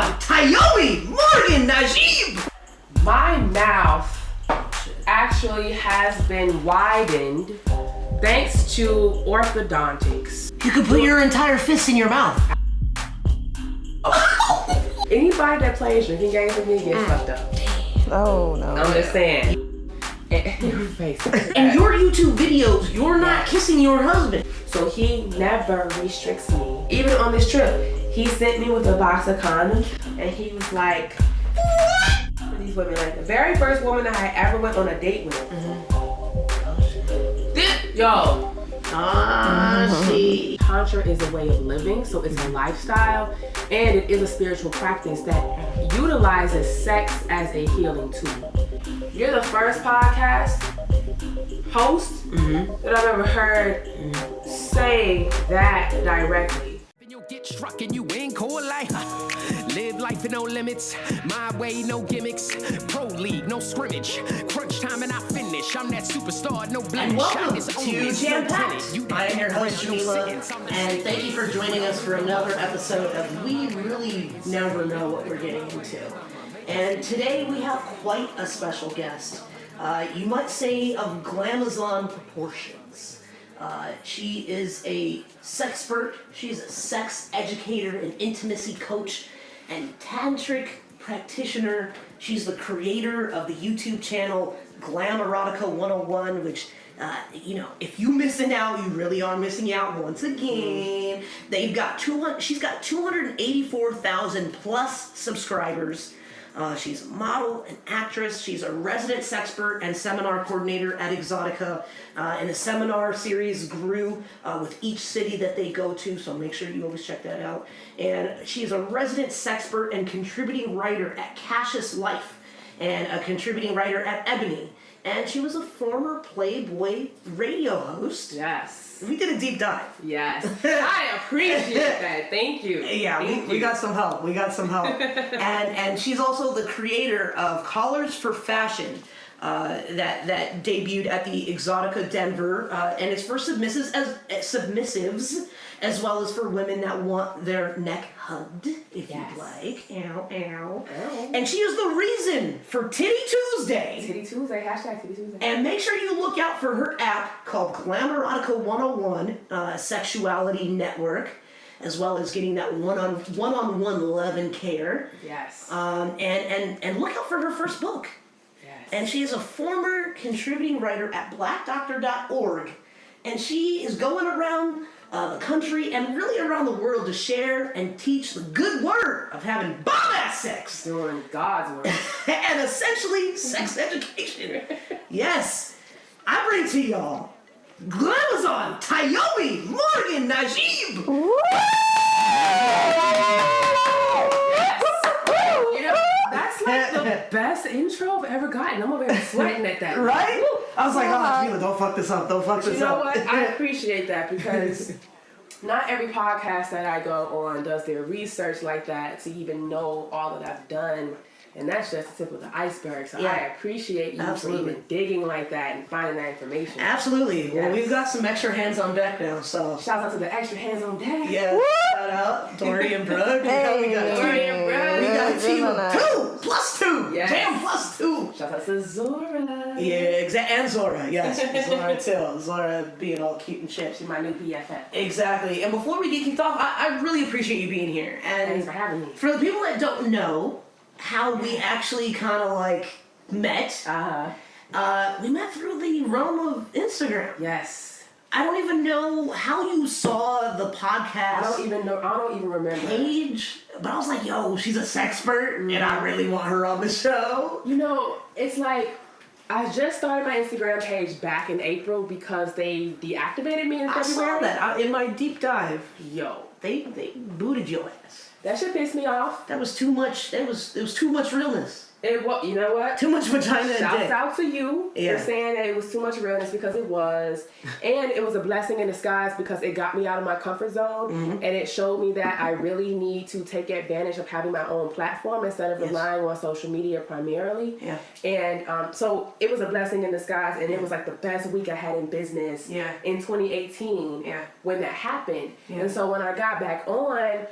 on Tyomi, Morgan, Najib. My mouth actually has been widened thanks to orthodontics. You could put your entire fist in your mouth. Anybody that plays drinking games with me gets fucked up. Oh no. I'm just saying. Your face. In your YouTube videos, you're not kissing your husband. So he never restricts me. Even on this trip, he sent me with a box of condoms and he was like, for these women, like the very first woman that I ever went on a date with. Yo. See. Tantra is a way of living, so it's a lifestyle, and it is a spiritual practice that utilizes sex as a healing tool. You're the first podcast host that I've ever heard say that directly. You'll get struck and you ain't cool like live life with no limits, my way, no gimmicks, pro league, no scrimmage, crunch time and I finish, I'm that superstar, no blemish. And welcome to Jampacked. I am your host, Jameela, and thank you for joining us for another episode of We Really Never Know What We're Getting Into. And today we have quite a special guest. You might say of Glamazon proportions. She is a sexpert, she's a sex educator and intimacy coach and tantric practitioner. She's the creator of the YouTube channel GLAMerotica101, which, if you're missing out, you really are missing out once again. She's got 284,000 plus subscribers. She's a model, an actress. She's a resident sexpert and seminar coordinator at Exotica. And the seminar series grew with each city that they go to, so make sure you always check that out. And she's a resident sexpert and contributing writer at Cassius Life and a contributing writer at Ebony. And she was a former Playboy radio host. Yes. We did a deep dive. Yes. I appreciate that. Thank you. Yeah, we got some help. and she's also the creator of Collars for Fashion that debuted at the Exotica Denver, and it's for submissives as well as for women that want their neck hugged, if you'd like. Ow, ow. And she is the reason for Titty Tuesday. Titty Tuesday, hashtag Titty Tuesday. And make sure you look out for her app called GLAMerotica101 Sexuality Network, as well as getting that one-on-one love and care. Yes. And look out for her first book. Yes. And she is a former contributing writer at blackdoctor.org. And she is going around the country and really around the world to share and teach the good word of having bomb-ass sex. Doing God's work. And essentially sex education. Yes. I bring to y'all Glamazon, Tyomi, Morgan, Najib. That's like the best intro I've ever gotten. I'm over here sweating at that. Right? I was like, Jamila, don't fuck this up. You know what? I appreciate that because not every podcast that I go on does their research like that to even know all that I've done. And that's just the tip of the iceberg. So I appreciate you for even digging like that and finding that information. Absolutely. Yes. Well, we've got some extra hands on deck now, so. Shout out to the extra hands on deck. Yeah. Shout out Dory and Brooke. Hey. We got a team of 2 plus 2. Yes. Jam plus 2. Shout out to Zora. Yeah, exactly. And Zora, yes. Zora too. Zora being all cute and shit. She's my new BFF. Exactly. And before we get kicked off, I really appreciate you being here. And thanks for having me. For the people that don't know how we actually kind of like met, we met through the realm of Instagram. Yes. I don't even know how you saw the podcast. I don't even remember. Page, but I was like, yo, she's a sexpert, and I really want her on the show. You know, it's like, I just started my Instagram page back in April because they deactivated me in February. I saw that in my deep dive. Yo. They booted your ass. That shit pissed me off. That was too much. It was too much realness. You know what? Too much vagina and Shouts dick. out to you for saying that it was too much realness because it was. And it was a blessing in disguise because it got me out of my comfort zone and it showed me that I really need to take advantage of having my own platform instead of relying on social media primarily. Yeah. And so it was a blessing in disguise and it was like the best week I had in business in 2018 when that happened. Yeah. And so when I got back on,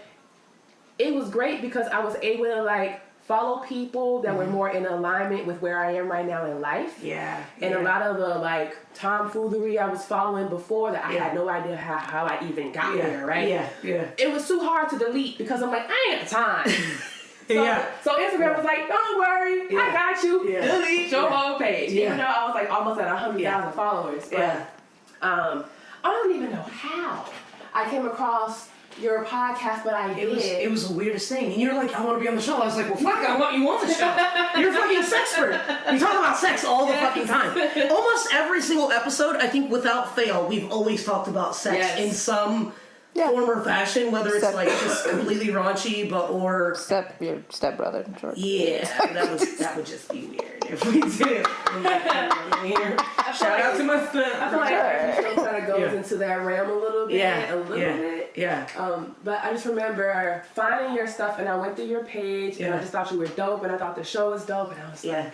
it was great because I was able to like follow people that were more in alignment with where I am right now in life. Yeah. And a lot of the like tomfoolery I was following before that I had no idea how I even got there, right? Yeah. It was too hard to delete because I'm like, I ain't got the time. So Instagram was like, don't worry, I got you. Yeah. Delete your whole page. Even though I was like almost at 100,000 followers. But, I don't even know how I came across your podcast, but I did. It was the weirdest thing. And you're like, I want to be on the show. I was like, well, fuck, I want you on the show. You're a fucking sexpert. You talk about sex all the fucking time. Almost every single episode, I think without fail, we've always talked about sex in some form or fashion, whether it's like just completely raunchy, or your stepbrother. Sure. Yeah, that would just be weird if we did. Shout out to my step. I feel like every show kind of goes into that realm a little bit. But I just remember finding your stuff, and I went through your page, and I just thought you were dope, and I thought the show was dope, and I was like,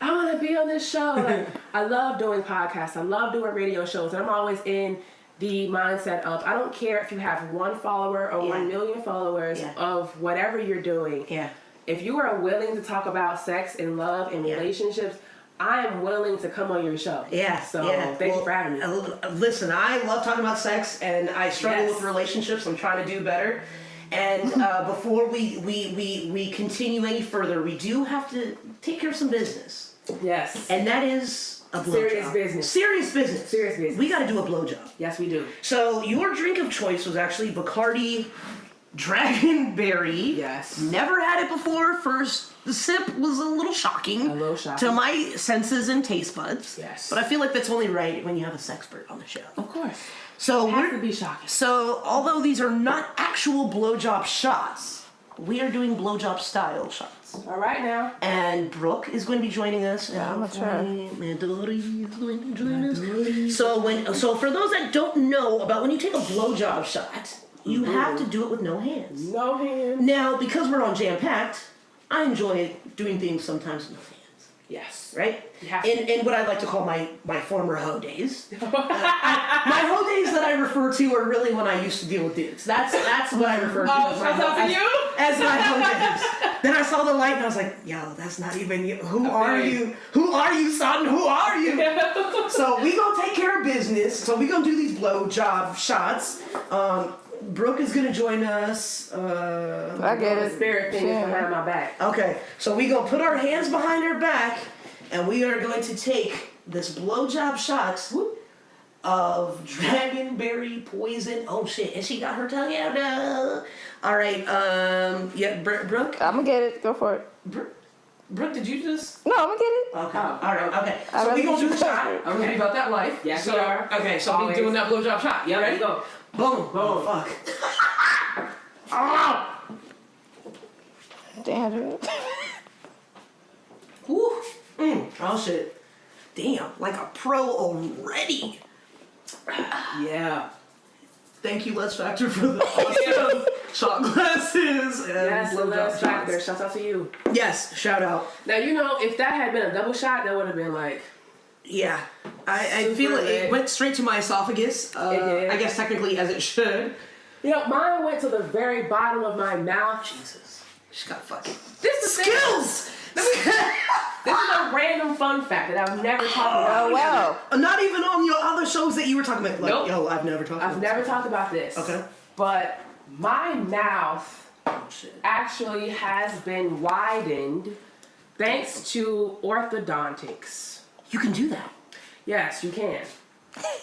I want to be on this show. Like, I love doing podcasts. I love doing radio shows, and I'm always in the mindset of I don't care if you have 1 follower or 1 million followers of whatever you're doing. If you are willing to talk about sex and love and relationships, I am willing to come on your show. So thank you for having me. Listen, I love talking about sex, and I struggle with relationships. I'm trying to do better. And before we continue any further, we do have to take care of some business. And that is a blowjob. Serious business. We got to do a blowjob. Yes, we do. So your drink of choice was actually Bacardi Dragon Berry. Never had it before. First, the sip was a little shocking. To my senses and taste buds. But I feel like that's only right when you have a sexpert on the show. Of course. So it has to be shocking. So although these are not actual blowjob shots, we are doing blowjob style shots. All right now. And Brooke is going to be joining us. I'm not sure. Midori is going to join us. So for those that don't know about when you take a blowjob shot, you have to do it with no hands. No hands. Now, because we're on Jampacked, I enjoy doing things sometimes with no hands. Right? In what I like to call my former hoe days. My hoe days that I refer to are really when I used to deal with dudes. That's what I refer to as my hoe days. Then I saw the light and I was like, yo, that's not even you. Who are you? Who are you, son? Who are you? So we gonna take care of business. So we gonna do these blowjob shots. Brooke is gonna join us. I get it. Spirit thing is behind my back. Okay, so we gonna put our hands behind our back, and we are going to take this blowjob shot of dragonberry poison. Oh shit! And she got her tongue out. All right. Brooke. I'm gonna get it. Go for it. Brooke, did you just? No, I'm gonna get it. Okay. All right. Okay. So we gonna do the shot. I'm gonna be about that life. Yes, we are. Okay. So we doing that blowjob shot. You ready? Go. Boom. Boom. Fuck. Oh. Damn it. Woo. Oh shit. Damn. Like a pro already. Yeah. Thank you, Les Factor, for the awesome shot glasses. And yes, Les Factor. Shout out to you. Yes, shout out. Now, you know, if that had been a double shot, that would have been like... Yeah. I feel it went straight to my esophagus. I guess technically as it should. You know, mine went to the very bottom of my mouth. Jesus. She's got fucking skills! This is a random fun fact that I've never talked about. Oh, wow. Not even on your other shows that you were talking about. Like, nope. Yo, I've never talked about this. I've never talked about this. Okay. But my mouth actually has been widened thanks to orthodontics. You can do that? Yes, you can.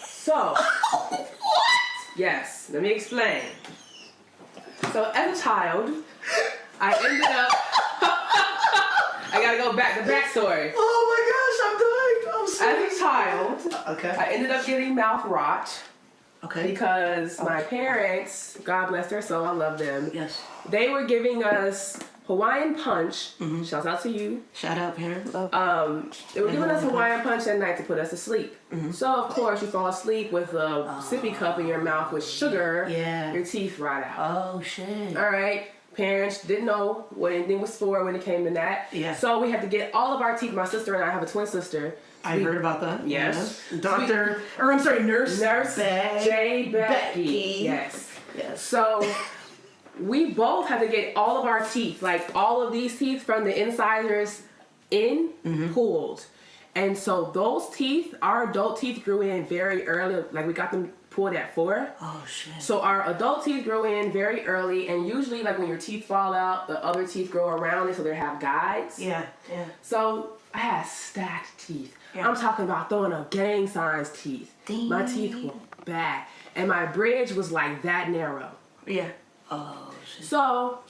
So. What? Yes, let me explain. So as a child, I ended up... I gotta go back, the backstory. Oh my gosh, I'm dying. As a child, I ended up getting mouth rot. Because my parents, God bless their soul, I love them. Yes. They were giving us Hawaiian Punch. Shout out to you. Shout out, parents. They were giving us Hawaiian Punch at night to put us to sleep. So of course you fall asleep with a sippy cup in your mouth with sugar. Yeah. Your teeth rot out. Oh shit. All right. Parents didn't know what anything was for when it came to that. Yeah. So we had to get all of our teeth. My sister and I have a twin sister. I heard about that. Yes. Nurse J. Becky. Yes. Yes. So we both had to get all of our teeth, like all of these teeth from the incisors pulled. And so those teeth, our adult teeth grew in very early. Like we got them pulled at 4. Oh shit. So our adult teeth grow in very early, and usually like when your teeth fall out, the other teeth grow around it so they have guides. Yeah. So I had stacked teeth. Yeah. I'm talking about throwing up gang signs teeth. My teeth were bad. And my bridge was like that narrow. Yeah. Oh shit. So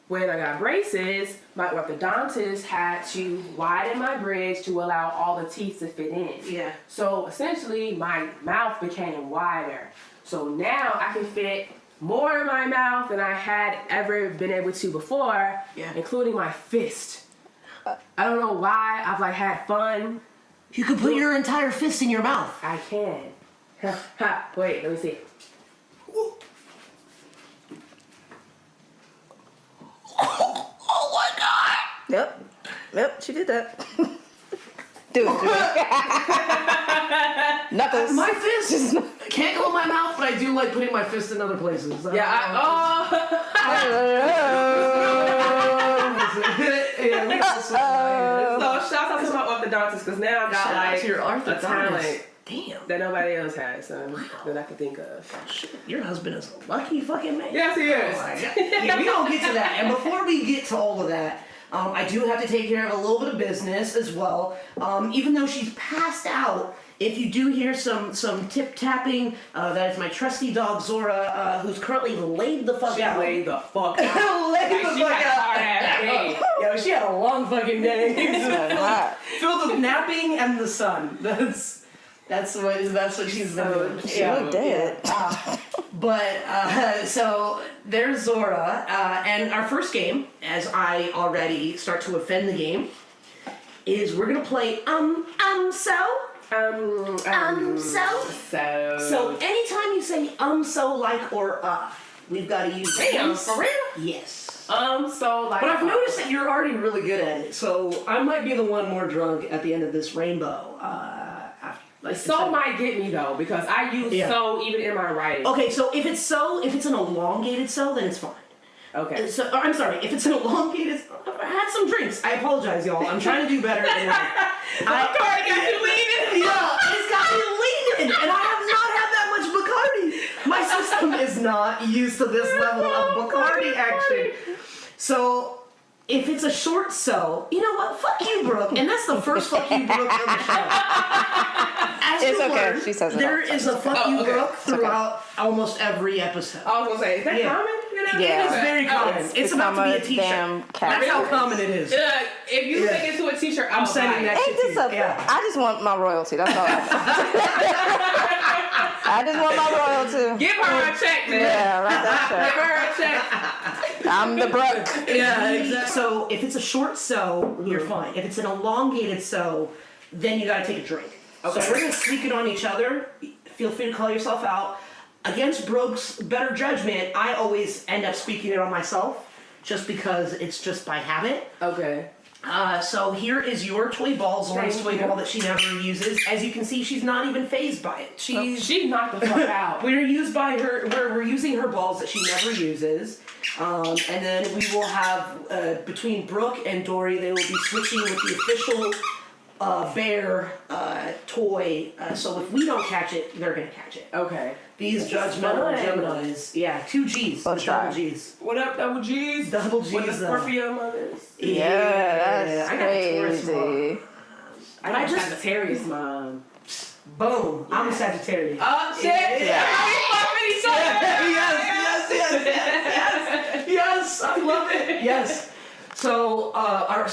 when I got braces, my orthodontist had to widen my bridge to allow all the teeth to fit in. Yeah. So essentially my mouth became wider. So now I can fit more in my mouth than I had ever been able to before, including my fist. I don't know why. I've like had fun. You could put your entire fist in your mouth. I can. Wait, let me see. Oh my god! Yep, she did that. Do it. Knuckles. My fist can't go in my mouth, but I do like putting my fist in other places. Yeah, So shout out to my orthodontist because now I got like your a talent Damn. that nobody else has, that I can think of. Shit, your husband is a lucky fucking man. Yes, he is. Oh my God. Yeah, we don't get to that. And before we get to all of that, I do have to take care of a little bit of business as well. Even though she's passed out, if you do hear some tip tapping, that is my trusty dog Zora, who's currently laid the fuck out. Laid the fuck out. Laid the She fuck had a hard ass day. Yeah, she had a long fucking day. Filled with napping and the sun. That's what she's been doing. She looked dead. But so there's Zora, and our first game, as I already start to offend the game, is we're gonna play so. So anytime you say so, like, or we've got to use Damn, these. for real? Yes. So like. But I've noticed that you're already really good at it, so I might be the one more drunk at the end of this rainbow. So might get me though because I use so even in my writing. Okay, so if it's an elongated so, then it's fine. Okay. So I'm sorry, if it's an elongated, I had some drinks. I apologize, y'all. I'm trying to do better. Bacardi got you leaning. Yeah, it's got me leaning, and I have not had that much Bacardi. My system is not used to this level of Bacardi action. So. If it's a short so, you know what? Fuck you, Brooke. And that's the first fuck you, Brooke, on the show. As It's you okay. learn, She says it there all the is a fuck you, okay. Brooke, throughout almost every episode. I was gonna say, is that common? You know? Yeah. It's very common. It's about to be a t-shirt. Damn cat. That's how common it is. If you make it to a t-shirt, I'm sending that Ain't shit to this you. a, I just want my royalty. That's all I just want my royalty. Give her a check, man. Yeah, write that Give her a check. check. I'm the Brooke. Yeah, exactly. So if it's a short so, you're fine. If it's an elongated so, then you gotta take a drink. Okay. So we're gonna sneak it on each other. Feel free to call yourself out. Against Brooke's better judgment, I always end up speaking it on myself, just because it's just by habit. Okay. So here is your toy ball, Zora's toy ball that she never uses. As you can see, she's not even fazed by it. She knocked the fuck out. We're using her balls that she never uses. And then we will have, between Brooke and Dory, they will be switching with the official bear toy. So if we don't catch it, they're going to catch it. Okay. These judgmental Geminis. Yeah, 2 G's. Let's try. Double G's. What up, double G's? Double G's. With the Scorpio mothers. Yeah, that's I got a Taurus crazy. I got a Sagittarius mom. Boom. I'm a Sagittarius. Oh, shit. Yeah. Yes, I love it. Yes. So, are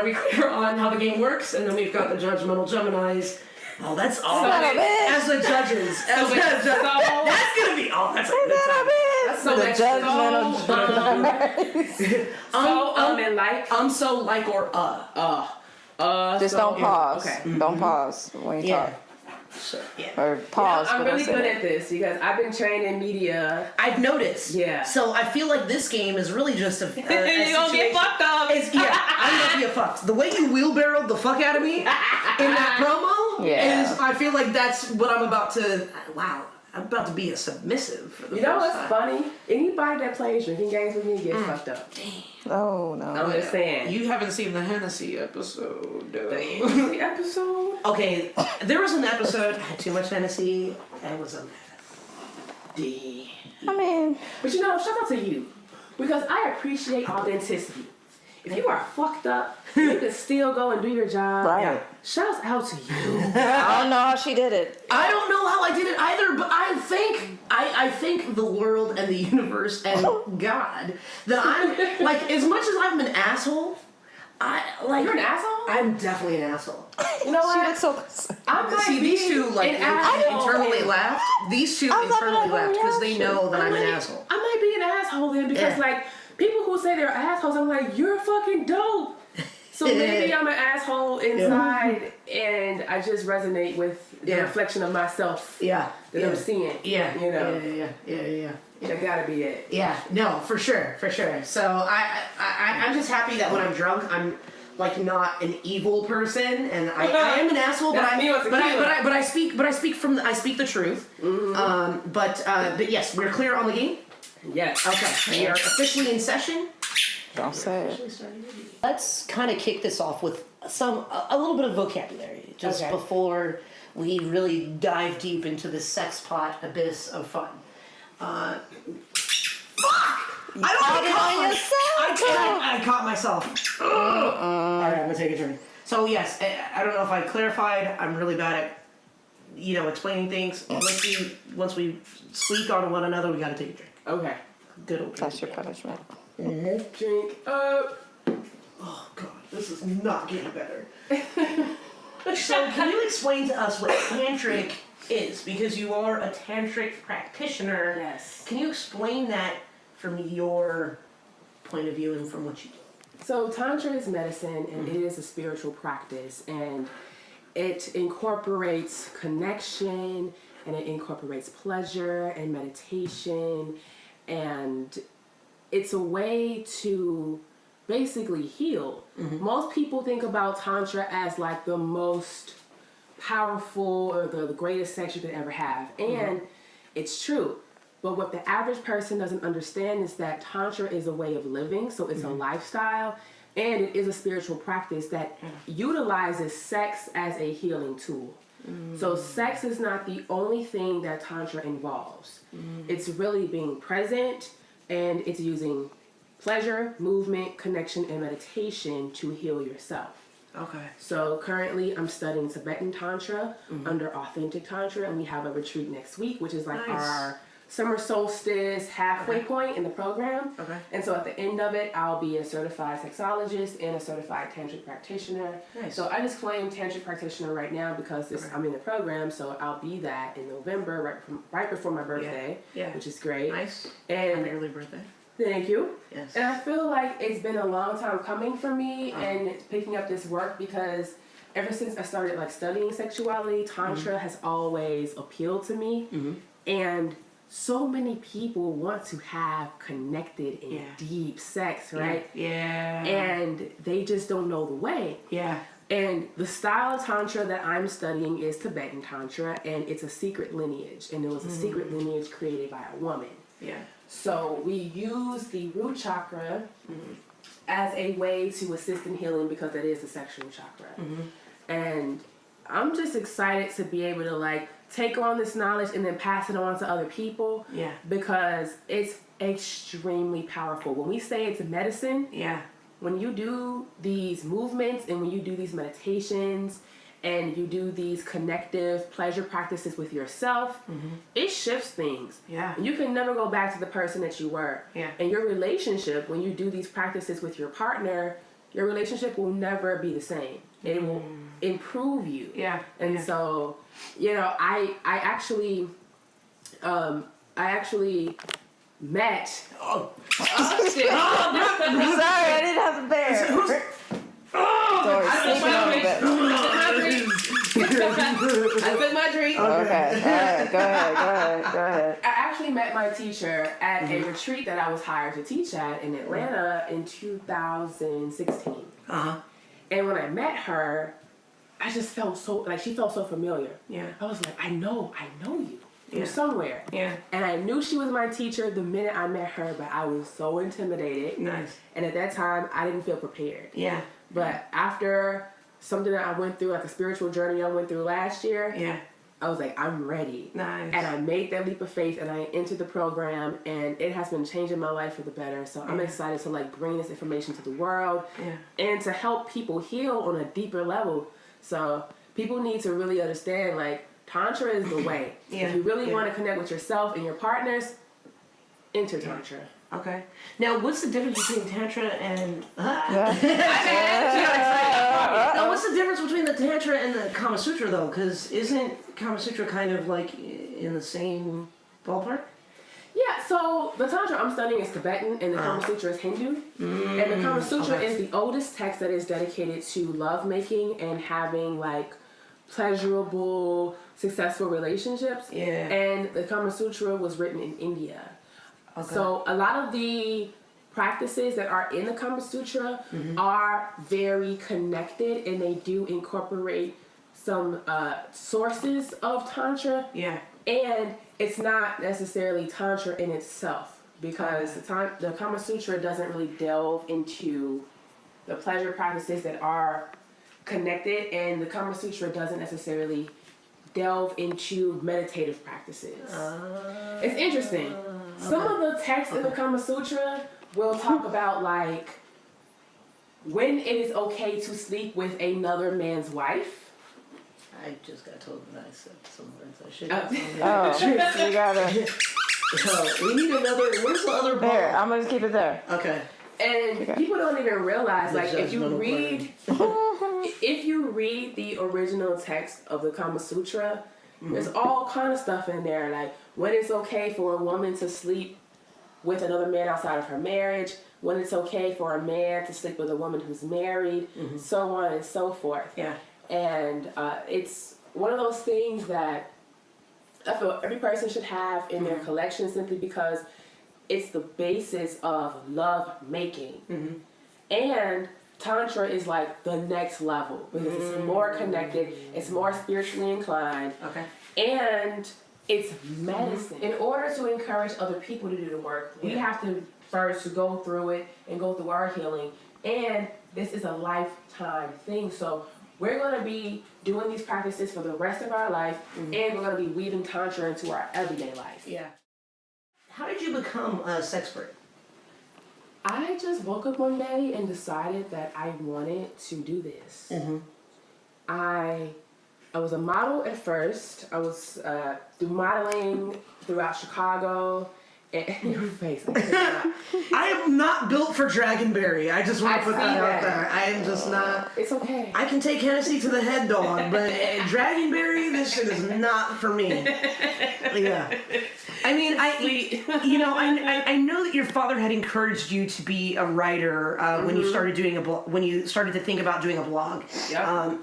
we clear on how the game works? And then we've got the judgmental Geminis. Oh, that's all. As the judges. That's gonna be all. That's so The judgmental and like. So like or Just don't pause. Okay. Don't pause when you talk. So, yeah. Or pause. I'm when I really say good it. at this because I've been trained in media. I've noticed. Yeah. So I feel like this game is really just a You're gonna get fucked up. I'm gonna get fucked. The way you wheelbarrowed the fuck out of me in that promo is, I feel like that's what I'm about to. Wow. I'm about to be a submissive for the You know first what's time. funny? Anybody that plays drinking games with me gets fucked up. Oh no. I'm just saying. You haven't seen the Hennessy episode, though. The episode? Okay, there was an episode, I had too much Hennessy, and it was a mess. I mean, But you know, shout out to you. Because I appreciate authenticity. If you are fucked up, you can still go and do your job. right. Shouts out to you. I don't know how she did it. I don't know how I did it either, but I think the world and the universe and God that I'm like, as much as I'm an asshole, You're an asshole? I'm definitely an asshole. You know She what? looks so. I might See, be these two, like, an asshole. internally laughed. These two I thought internally that was laughed because they reaction. know that I'm an might- asshole. I might be an asshole then because, Yeah. like, people who say they're assholes, I'm like, you're fucking dope. So maybe I'm an asshole inside, and I just resonate with the Yeah. reflection of myself Yeah. that I'm seeing. Yeah. You know, Yeah. that gotta be it. Yeah, no, for sure. So I'm just happy that when I'm drunk, I'm like not an evil person, and I am an asshole, but That's me with I speak the truth. But yes, we're clear on the game. Yes. Okay, we are officially in session. Don't say it. Let's kind of kick this off with a little bit of vocabulary, just Okay. before we really dive deep into the sex pot abyss of fun. Fuck! I caught myself. All right, I'm gonna take a turn. So yes, I don't know if I clarified. I'm really bad at, explaining things. Once we speak on one another, we gotta take a drink. Okay. Good old That's drink. your punishment. Drink up. Oh god, this is not getting better. So can you explain to us what tantric is? Because you are a tantric practitioner. Yes. Can you explain that from your point of view and from what you do? So Tantra is medicine, and it is a spiritual practice, and it incorporates connection, and it incorporates pleasure and meditation, and it's a way to basically heal. Most people think about Tantra as like the most powerful or the greatest sex you could ever have, and it's true. But what the average person doesn't understand is that Tantra is a way of living, so it's a lifestyle, and it is a spiritual practice that utilizes sex as a healing tool. So sex is not the only thing that Tantra involves. It's really being present, and it's using pleasure, movement, connection, and meditation to heal yourself. Okay. So currently I'm studying Tibetan Tantra under Authentic Tantra, and we have a retreat next week, which is like Nice. our summer solstice halfway point in the program. Okay. And so at the end of it, I'll be a certified sexologist and a certified tantric practitioner. Nice. So I just claim tantric practitioner right now because I'm in the program, so I'll be that in November, right before my birthday, Yeah. which is great. Nice. And Happy early birthday. thank you. Yes. And I feel like it's been a long time coming for me and picking up this work because ever since I started like studying sexuality, Tantra has always appealed to me. And so many people want to have connected and deep sex, right? Yeah. And they just don't know the way. Yeah. And the style of Tantra that I'm studying is Tibetan Tantra, and it's a secret lineage. And it was a secret lineage created by a woman. Yeah. So we use the root chakra as a way to assist in healing because that is the sexual chakra. And I'm just excited to be able to like take on this knowledge and then pass it on to other people. Yeah. Because it's extremely powerful. When we say it's medicine, Yeah. when you do these movements and when you do these meditations and you do these connective pleasure practices with yourself, it shifts things. Yeah. You can never go back to the person that you were. Yeah. And your relationship, when you do these practices with your partner, your relationship will never be the same. It will improve you. Yeah. And so, I actually met. Oh. Sorry, I didn't have the bear. Sorry, sneaking a little bit. I took my drink. Okay, alright, go ahead. I actually met my teacher at a retreat that I was hired to teach at in Atlanta in 2016. And when I met her, I just felt she felt so familiar. Yeah. I was like, I know you. from somewhere. Yeah. And I knew she was my teacher the minute I met her, but I was so intimidated. Nice. And at that time, I didn't feel prepared. Yeah. But after something that I went through, like a spiritual journey I went through last year, I was like, I'm ready. Nice. And I made that leap of faith and I entered the program and it has been changing my life for the better. So I'm excited to like bring this information to the world and to help people heal on a deeper level. So people need to really understand like Tantra is the way. If you really want to connect with yourself and your partners, enter Tantra. Okay. Now, what's the difference between Tantra and... Now, what's the difference between the Tantra and the Kama Sutra, though? Because isn't Kama Sutra kind of like in the same ballpark? Yeah, so the Tantra I'm studying is Tibetan and the Kama Sutra is Hindu. And the Kama Sutra is the oldest text that is dedicated to lovemaking and having like pleasurable, successful relationships. Yeah. And the Kama Sutra was written in India. Okay. So a lot of the practices that are in the Kama Sutra are very connected and they do incorporate some sources of Tantra. Yeah. And it's not necessarily Tantra in itself because the Kama Sutra doesn't really delve into the pleasure practices that are connected, and the Kama Sutra doesn't necessarily delve into meditative practices. It's interesting. Some of the texts in the Kama Sutra will talk about like when it is okay to sleep with another man's wife. I just got told that I said some words I shouldn't. You gotta. So we need another. Where's the other ball? There, I'm gonna just keep it there. Okay. And people don't even realize, like, if you judgmental read, if you read the original text of the Kama Sutra, there's all kind of stuff in there, like when it's okay for a woman to sleep with another man outside of her marriage, when it's okay for a man to sleep with a woman who's married, so on and so forth. Yeah. And it's one of those things that I feel every person should have in their collection simply because it's the basis of love making. And Tantra is like the next level because it's more connected, it's more spiritually inclined. Okay. And it's medicine. In order to encourage other people to do the work, we have to first go through it and go through our healing. And this is a lifetime thing. So we're going to be doing these practices for the rest of our life, and we're going to be weaving Tantra into our everyday life. Yeah. How did you become a Sexpert? I just woke up one day and decided that I wanted to do this. I was a model at first. I was do modeling throughout Chicago. And your face, I am not built for Dragon Berry. I just want to put that out there. I am just not. It's okay. I can take Hennessy to the head, dog, but Dragon Berry, this shit is not for me. Yeah. I mean, I know that your father had encouraged you to be a writer when you started doing when you started to think about doing a blog. Yep.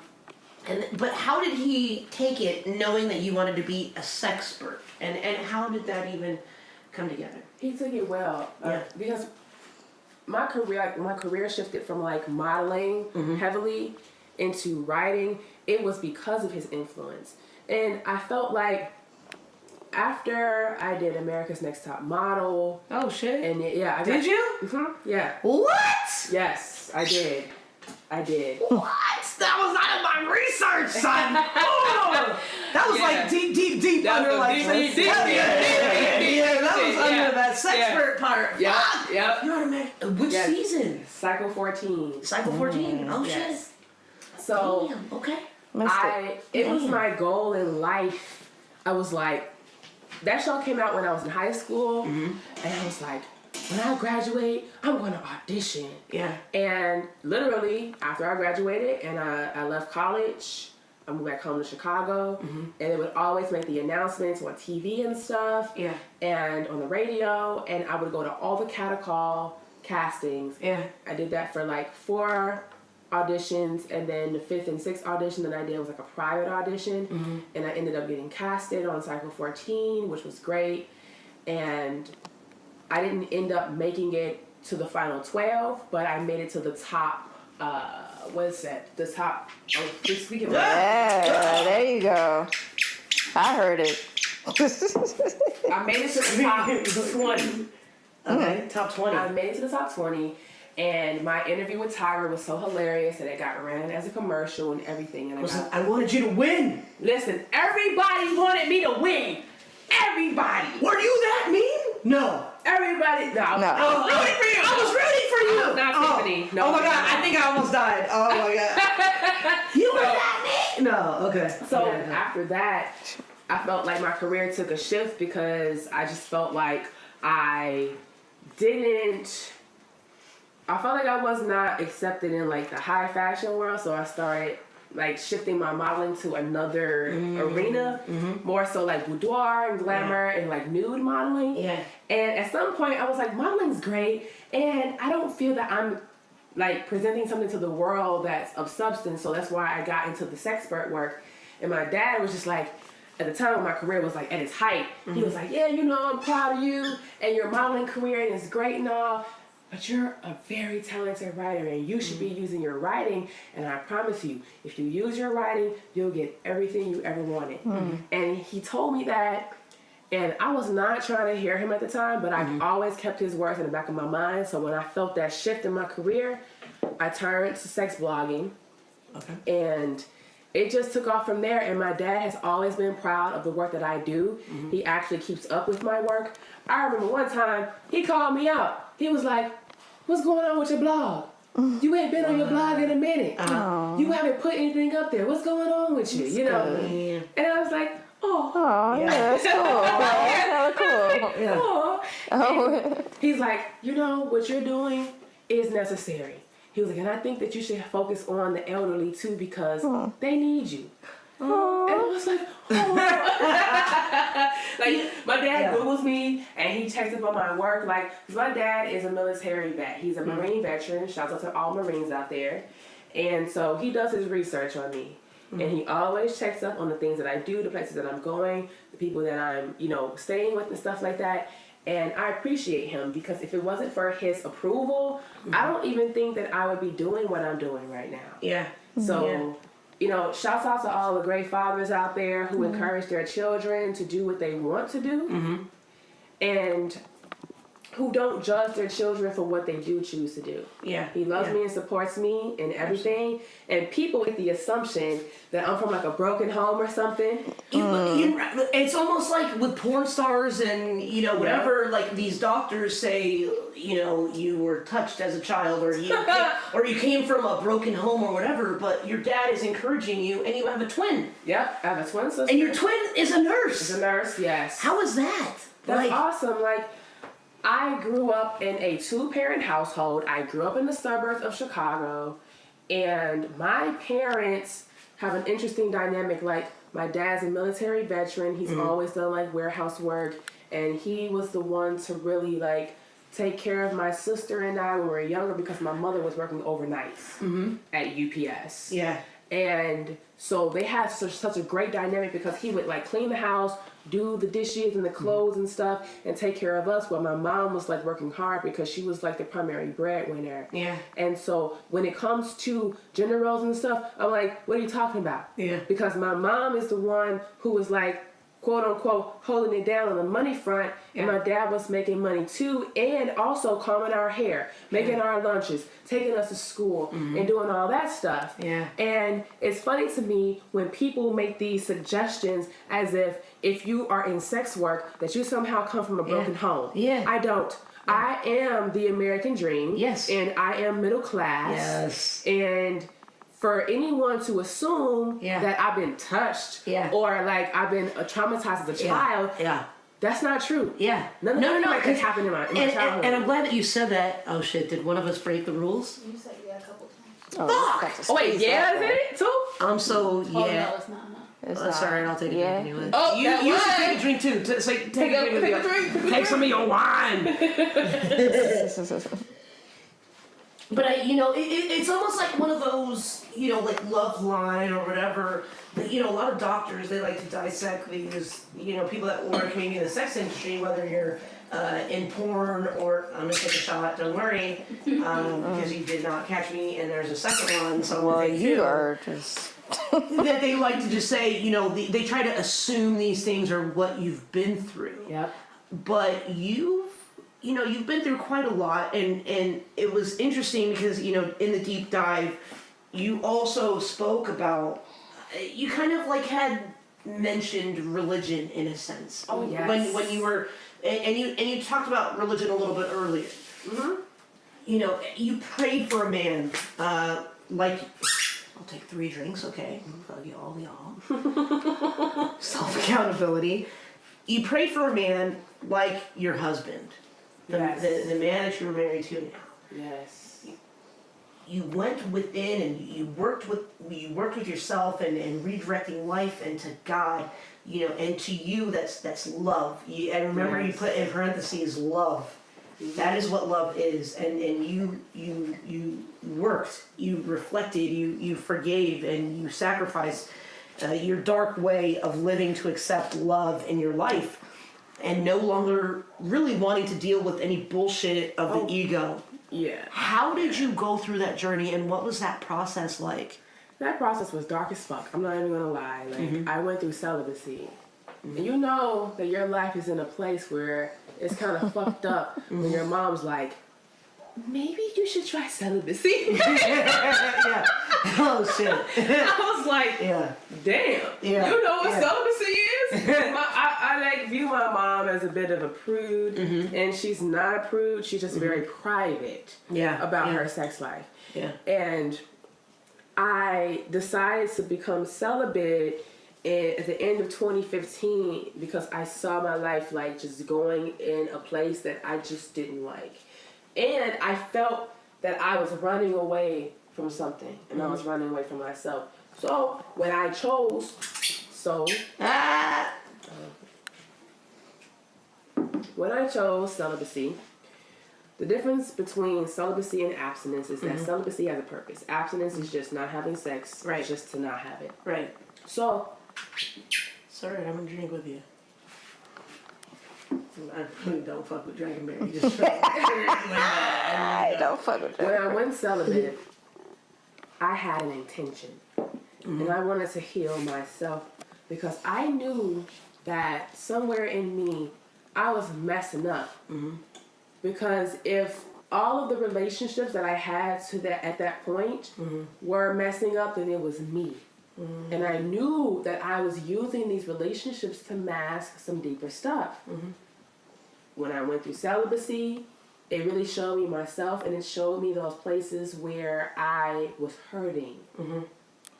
But how did he take it, knowing that you wanted to be a Sexpert, and how did that even come together? He took it well because my career shifted from like modeling heavily into writing. It was because of his influence, and I felt like after I did America's Next Top Model. Oh shit! And did you? Yeah. What? Yes, I did. What? That was out of my research, son. Oh, that was like deep under like deep. Yeah, that was under that Sexpert part. Yeah. You know what I mean? Which season? Cycle 14. Cycle 14. Oh shit. So damn. Okay. It was my goal in life. I was like, that show came out when I was in high school, and I was like, when I graduate, I'm going to audition. Yeah. And literally, after I graduated and I left college, I moved back home to Chicago, and they would always make the announcements on TV and stuff, and on the radio, and I would go to all the catacall castings. Yeah. I did that for like 4 auditions, and then the 5th and 6th audition that I did was like a private audition, and I ended up getting casted on Cycle 14, which was great, and I didn't end up making it to the final 12, but I made it to the top, the top, speaking of Yeah, there you go. I heard it. I made it to the top 20. Okay, top 20. I made it to the top 20, and my interview with Tyra was so hilarious that it got ran as a commercial and everything. And I wanted you to win. listen, everybody wanted me to win. Everybody. Were you that mean? No. Everybody. No. I was rooting for you. I was rooting for you. Not Tiffany. No. Oh my God, I think I almost died. Oh my God. You were that mean? No, okay. So after that, I felt like my career took a shift because I just felt like I felt like I was not accepted in like the high fashion world, so I started like shifting my modeling to another arena, more so like boudoir and glamour and like nude modeling. Yeah. And at some point I was like, modeling's great, and I don't feel that I'm like presenting something to the world that's of substance, so that's why I got into the Sexpert work. And my dad was just like, at the time when my career was like at its height, he was like, yeah, you know, I'm proud of you and your modeling career and it's great and all, but you're a very talented writer and you should be using your writing, and I promise you, if you use your writing, you'll get everything you ever wanted. And he told me that, and I was not trying to hear him at the time, but I always kept his words in the back of my mind. So when I felt that shift in my career, I turned to sex blogging. Okay. And it just took off from there, and my dad has always been proud of the work that I do. He actually keeps up with my work. I remember one time, he called me out. He was like, what's going on with your blog? You ain't been on your blog in a minute. You haven't put anything up there. What's going on with you? You know? And I was like, oh, yeah, that's cool. And he's like, you know, what you're doing is necessary. He was like, and I think that you should focus on the elderly too, because they need you. And I was like, like my dad Googles me and he checks up on my work. Like, 'cause my dad is a military vet. He's a Marine veteran. Shouts out to all Marines out there. And so he does his research on me. And he always checks up on the things that I do, the places that I'm going, the people that I'm, you know, staying with and stuff like that. And I appreciate him, because if it wasn't for his approval, I don't even think that I would be doing what I'm doing right now. Yeah. So, you know, shouts out to all the great fathers out there who encourage their children to do what they want to do. And who don't judge their children for what they do choose to do. Yeah. He loves me and supports me in everything. And people with the assumption that I'm from like a broken home or something. It's almost like with porn stars and, you know, whatever, like these doctors say, you know, you were touched as a child, or you came from a broken home or whatever, but your dad is encouraging you and you have a twin. Yep, I have a twin sister. And your twin is a nurse. Is a nurse, yes. How is that? That's awesome. Like, I grew up in a 2-parent household. I grew up in the suburbs of Chicago, and my parents have an interesting dynamic. Like, my dad's a military veteran. He's always done like warehouse work, and he was the one to really like take care of my sister and I when we were younger, because my mother was working overnights at UPS. Yeah. And so they had such a great dynamic, because he would like clean the house, do the dishes and the clothes and stuff, and take care of us, while my mom was like working hard because she was like the primary breadwinner. Yeah. And so when it comes to gender roles and stuff, I'm like, what are you talking about? Yeah. Because my mom is the one who was like, quote unquote, holding it down on the money front, and my dad was making money too, and also combing our hair, making our lunches, taking us to school, and doing all that stuff. Yeah. And it's funny to me when people make these suggestions as if you are in sex work, that you somehow come from a broken home. Yeah. I don't. I am the American dream. Yes. And I am middle class. Yes. And for anyone to assume that I've been touched or like I've been traumatized as a child, that's not true. Yeah. None of that could happen in my childhood. And I'm glad that you said that. Oh shit, did one of us break the rules? You said yeah a couple times. Fuck! Oh wait, yeah, is it too? I'm so, Oh no, it's not. No. That's alright, I'll take a drink anyway. Oh, you should take a drink too. It's like, take a drink. Take some of your wine. But you know, it's almost like one of those, you know, like Love Line or whatever. But, you know, a lot of doctors, they like to dissect these, you know, people that work maybe in the sex industry, whether you're in porn or I'm gonna take a shot. Don't worry, because you did not catch me, and there's a second one. So Well, you are just that they like to just say, you know, they try to assume these things are what you've been through. Yep. But you've been through quite a lot, and it was interesting because, you know, in the deep dive, you also spoke about, you kind of like had mentioned religion in a sense. Oh, yes. When you were, and you talked about religion a little bit earlier. Mm-hmm. You know, you prayed for a man, like, I'll take 3 drinks, okay? Fuck y'all. Self-accountability. You prayed for a man like your husband. The man that you were married to now. Yes. You went within and you worked with yourself and redirecting life into God, you know, and to you that's love. I remember you put in parentheses love. That is what love is, and you worked, you reflected, you forgave, and you sacrificed your dark way of living to accept love in your life, and no longer really wanting to deal with any bullshit of the ego. Yeah. How did you go through that journey, and what was that process like? That process was dark as fuck. I'm not even gonna lie. Like, I went through celibacy. And you know that your life is in a place where it's kind of fucked up when your mom's like, maybe you should try celibacy. Yeah. Oh, shit. I was like, damn. Yeah. You know what celibacy is? I like view my mom as a bit of a prude, and she's not a prude. She's just very private about her sex life. Yeah. And I decided to become celibate at the end of 2015 because I saw my life like just going in a place that I just didn't like. And I felt that I was running away from something, and I was running away from myself. So when I chose celibacy, the difference between celibacy and abstinence is that celibacy has a purpose. Abstinence is just not having sex, just to not have it. Right. So, sorry, I'm gonna drink with you. I really don't fuck with Dragon Berry. Just I don't fuck with when that. I went celibate, I had an intention. And I wanted to heal myself because I knew that somewhere in me, I was messing up. Because if all of the relationships that I had at that point were messing up, then it was me. And I knew that I was using these relationships to mask some deeper stuff. When I went through celibacy, it really showed me myself, and it showed me those places where I was hurting.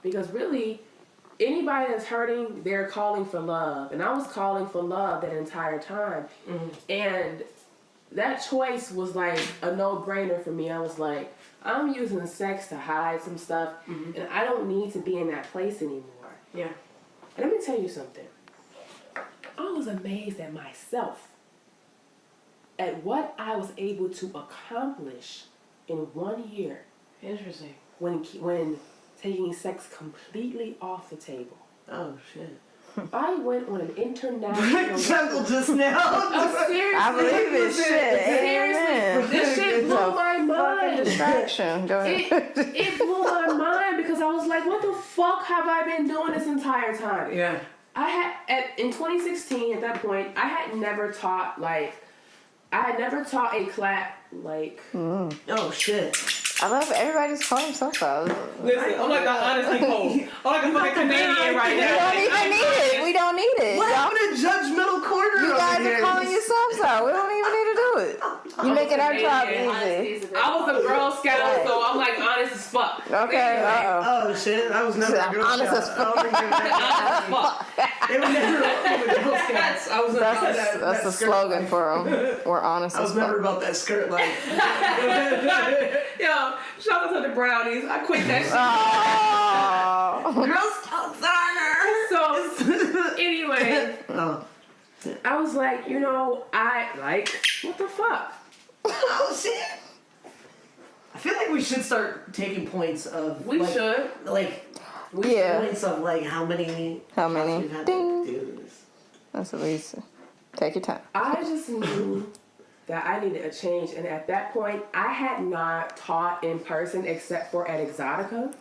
Because really, anybody that's hurting, they're calling for love. And I was calling for love that entire time. And that choice was like a no-brainer for me. I was like, I'm using sex to hide some stuff, and I don't need to be in that place anymore. Yeah. And let me tell you something. I was amazed at myself, at what I was able to accomplish in 1 year. Interesting. When taking sex completely off the table. Oh, shit. I went on an international... Chuckle just now. Oh, seriously? I believe this shit. Seriously. Amen. This shit blew my mind. Distraction. Go ahead. It blew my mind because I was like, what the fuck have I been doing this entire time? Yeah. In 2016, at that point, I had never taught a clap, like... Oh, shit. I love everybody's calling themselves out. Listen, I'm like the honest Nicole. I'm like a fucking Canadian right We now. don't even need it. We don't need it. What Y'all, happened to judgmental corner you over guys here? are calling yourselves out. We don't even need to do it. You making our job easy. I was a Girl Scout, so I'm like honest as fuck. Okay. Uh-oh. Oh, shit. I was never a Girl Honest Scout. as I don't think Honest as fuck. they were never Girl Scouts. I was about That's that the skirt slogan life. for them. We're honest I was as never fuck. about that skirt life. Yo, shout out to the brownies. I quit that shit. Oh. Girl Scouts honor. So, anyway, Oh. I was like, what the fuck? Oh, shit. I feel like we should start taking points of... We should. Points of, how many... How many? we've had Ding. to do this. That's what we say. Take your time. I just knew that I needed a change, and at that point, I had not taught in person except for at Exotica.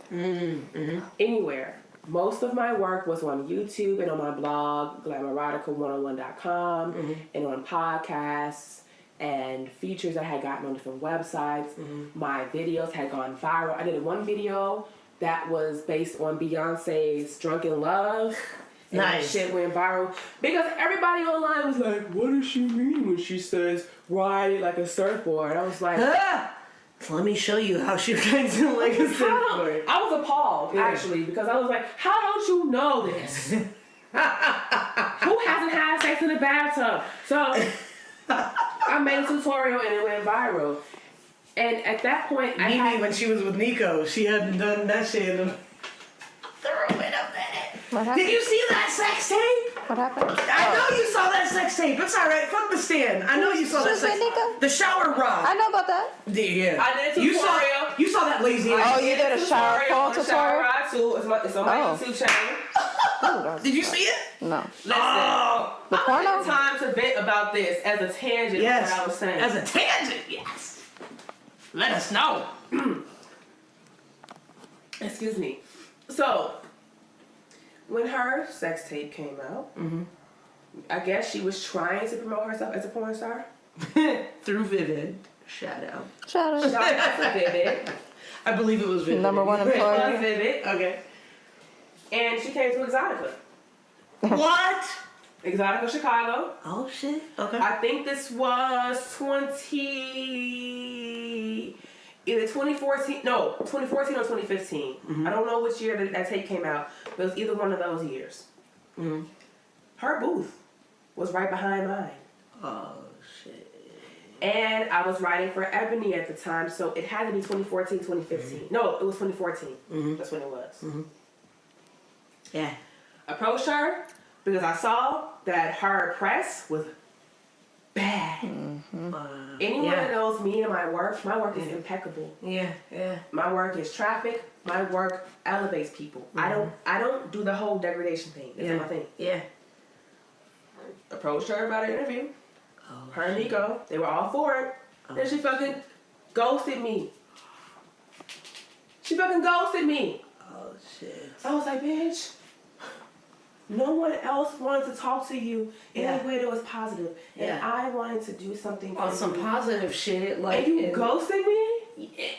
Anywhere. most of my work was on YouTube and on my blog, GLAMerotica101.com, and on podcasts and features I had gotten on different websites. My videos had gone viral. I did one video that was based on Beyonce's Drunken Love. And Nice. that shit went viral because everybody online was like, what does she mean when she says ride it like a surfboard? I was like, Let me show you how she rides it like a surfboard. I was appalled, actually, because I was like, how don't you know this? Who hasn't had sex in the bathtub? So I made a tutorial and it went viral. And at that point, When she was with Nico, she hadn't done that shit in a... What happened? Did you see that sex tape? What happened? I know you saw that sex tape. It's alright. Fuck Bastien. I know you saw that Just sex with Nico? The shower rod. I know about that. Yeah. I did a You tutorial. saw that lazy ass. Oh, you did a shower full on the shower tutorial? ride too. It's on my Oh. YouTube channel. Did you see it? No. Listen, Oh. The I porno? took time to vent about this as a tangent. Yes. What I was saying. As a tangent, yes. Let us know. Excuse me. So, when her sex tape came out, I guess she was trying to promote herself as a porn star. Through Vivid. Shout out. Shout out. Shout out to Vivid. I believe it was Vivid. Number one Shout out to employee. Vivid. Okay. And she came to Exotica. What? Exotica, Chicago. Oh shit. Okay. I think this was either 2014 or 2015. I don't know which year that tape came out, but it was either one of those years. Her booth was right behind mine. Oh shit. And I was writing for Ebony at the time, so it had to be 2014, 2015. No, it was 2014. That's when it was. Yeah. Approached her because I saw that her press was bad. Anyone that knows me and my work is impeccable. Yeah. Yeah. My work is traffic. My work elevates people. I don't do the whole degradation thing. That's not my thing. Yeah. Approached her about an interview. Her and Nico, they were all for it. Then she fucking ghosted me. She fucking ghosted me. Oh shit. I was like, bitch, no one else wanted to talk to you in a way that was positive. And I wanted to do something On for some you. positive shit, like And you ghosted me?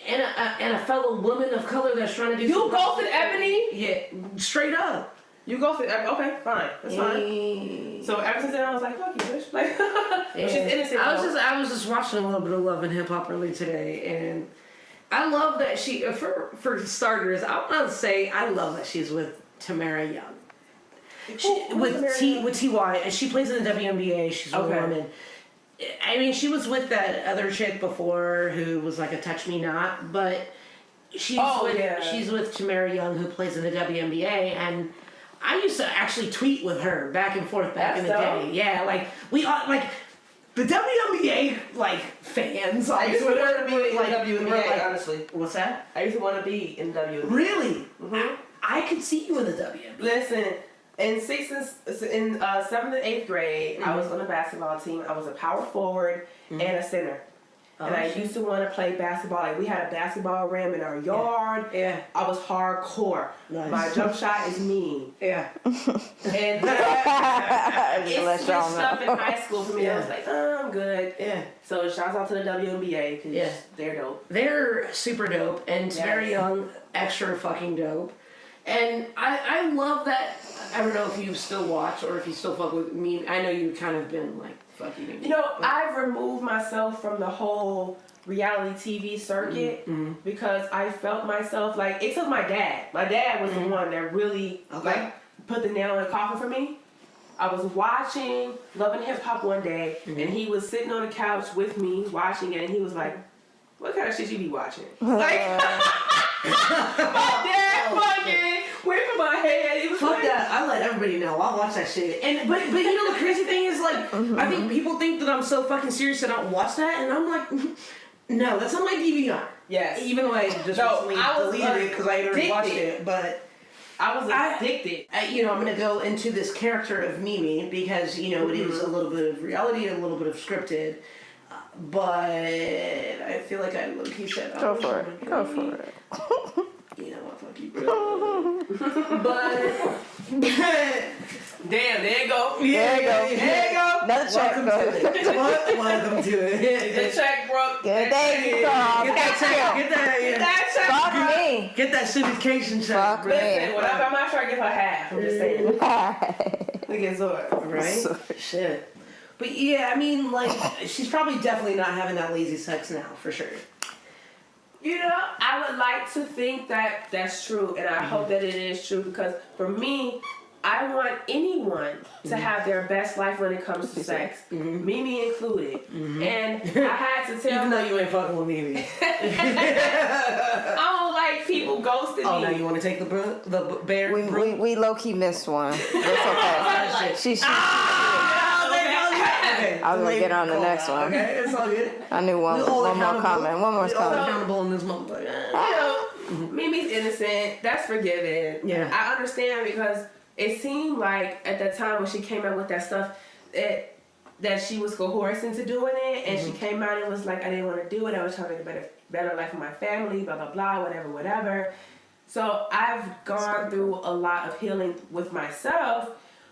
and a fellow woman of color that's trying to do. You ghosted Ebony? Yeah, straight up. You ghosted Ebony? Okay, fine. That's fine. So ever since then, I was like, fuck you, bitch. Like, she's innocent. I though. was just watching a little bit of Love and Hip Hop early today, and I love that she. For starters, I want to say I love that she's with Tamara Young. With T.Y. and she plays in the WNBA. She's a woman. I mean, she was with that other chick before who was like a touch me not, but she's with Tamara Young who plays in the WNBA, and I used to actually tweet with her back and forth back in the day. Yeah, like we like the WNBA like fans. I used to want to be in like, WNBA, honestly. What's that? I used to want to be in WNBA. Really? I could see you in the WNBA. Listen, in 7th and 8th grade, I was on the basketball team. I was a power forward and a center. And I used to want to play basketball. Like, we had a basketball rim in our yard. Yeah. I was hardcore. Nice. My jump shot is mean. Yeah. And it switched up in high school for me. I was like, oh, I'm good. Yeah. So shouts out to the WNBA because they're dope. They're super dope, and it's very young, extra fucking dope. And I love that. I don't know if you still watch or if you still fuck with me. I know you've kind of been like fucking me. You know, I've removed myself from the whole reality TV circuit because I felt myself like it took my dad. My dad was the one that really like put the nail in the coffin for me. I was watching Love and Hip Hop one day, and he was sitting on the couch with me watching it, and he was like, "What kind of shit you be watching?" Like, my dad fucking went for my head. It was Fuck like, that! I let everybody know. I'll watch that shit. And but you know the crazy thing is like I think people think that I'm so fucking serious that I don't watch that, and I'm like, no, that's on my DVR. yes. Even though I just recently deleted it because I had already watched it, but. I was addicted. I'm going to go into this character of Mimi because, it is a little bit of reality and a little bit of scripted. But I feel like I low-key said, Go for it. Go for it. You know what? Fuck you, bro. But damn, there you go. There you go. There you go. Another check. Welcome to it. The check, Brooke. Good day, girl. Get that check. Fuck me. Get that syndication check. Fuck bro. me. Listen, whatever, I'm not trying to give her half. I'm just saying. Look at Zora. Right? Shit. But yeah, I mean, like, she's probably definitely not having that lazy sex now, for sure. You know, I would like to think that that's true, and I hope that it is true, because for me, I want anyone to have their best life when it comes to sex, Mimi included. And I had to tell Even though you ain't fucking with Mimi. I don't like people ghosting me. Oh, now you want to take the bear? We low key missed one. It's okay. She. I was gonna get on the next one. Okay, it's all good. I knew one more comment. One more We're all comment. accountable in this motherfucker. You know, Mimi's innocent. That's forgiven. Yeah. I understand, because it seemed like at that time when she came out with that stuff that she was coerced into doing it, and she came out and was like, I didn't want to do it. I was trying to get a better life for my family, blah, blah, blah, whatever. So I've gone through a lot of healing with myself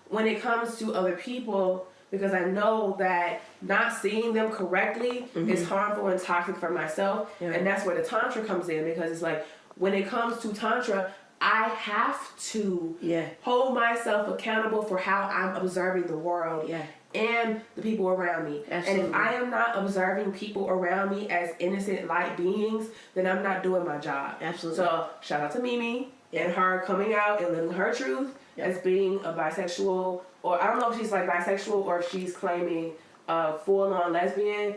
when it comes to other people, because I know that not seeing them correctly is harmful and toxic for myself. Yeah. And that's where the tantra comes in, because it's like, when it comes to tantra, I have to hold myself accountable for how I'm observing the world and the people around me. Absolutely. And if I am not observing people around me as innocent light beings, then I'm not doing my job. Absolutely. So shout out to Mimi and her coming out and living her truth as being a bisexual, or I don't know if she's like bisexual or if she's claiming full-on lesbian.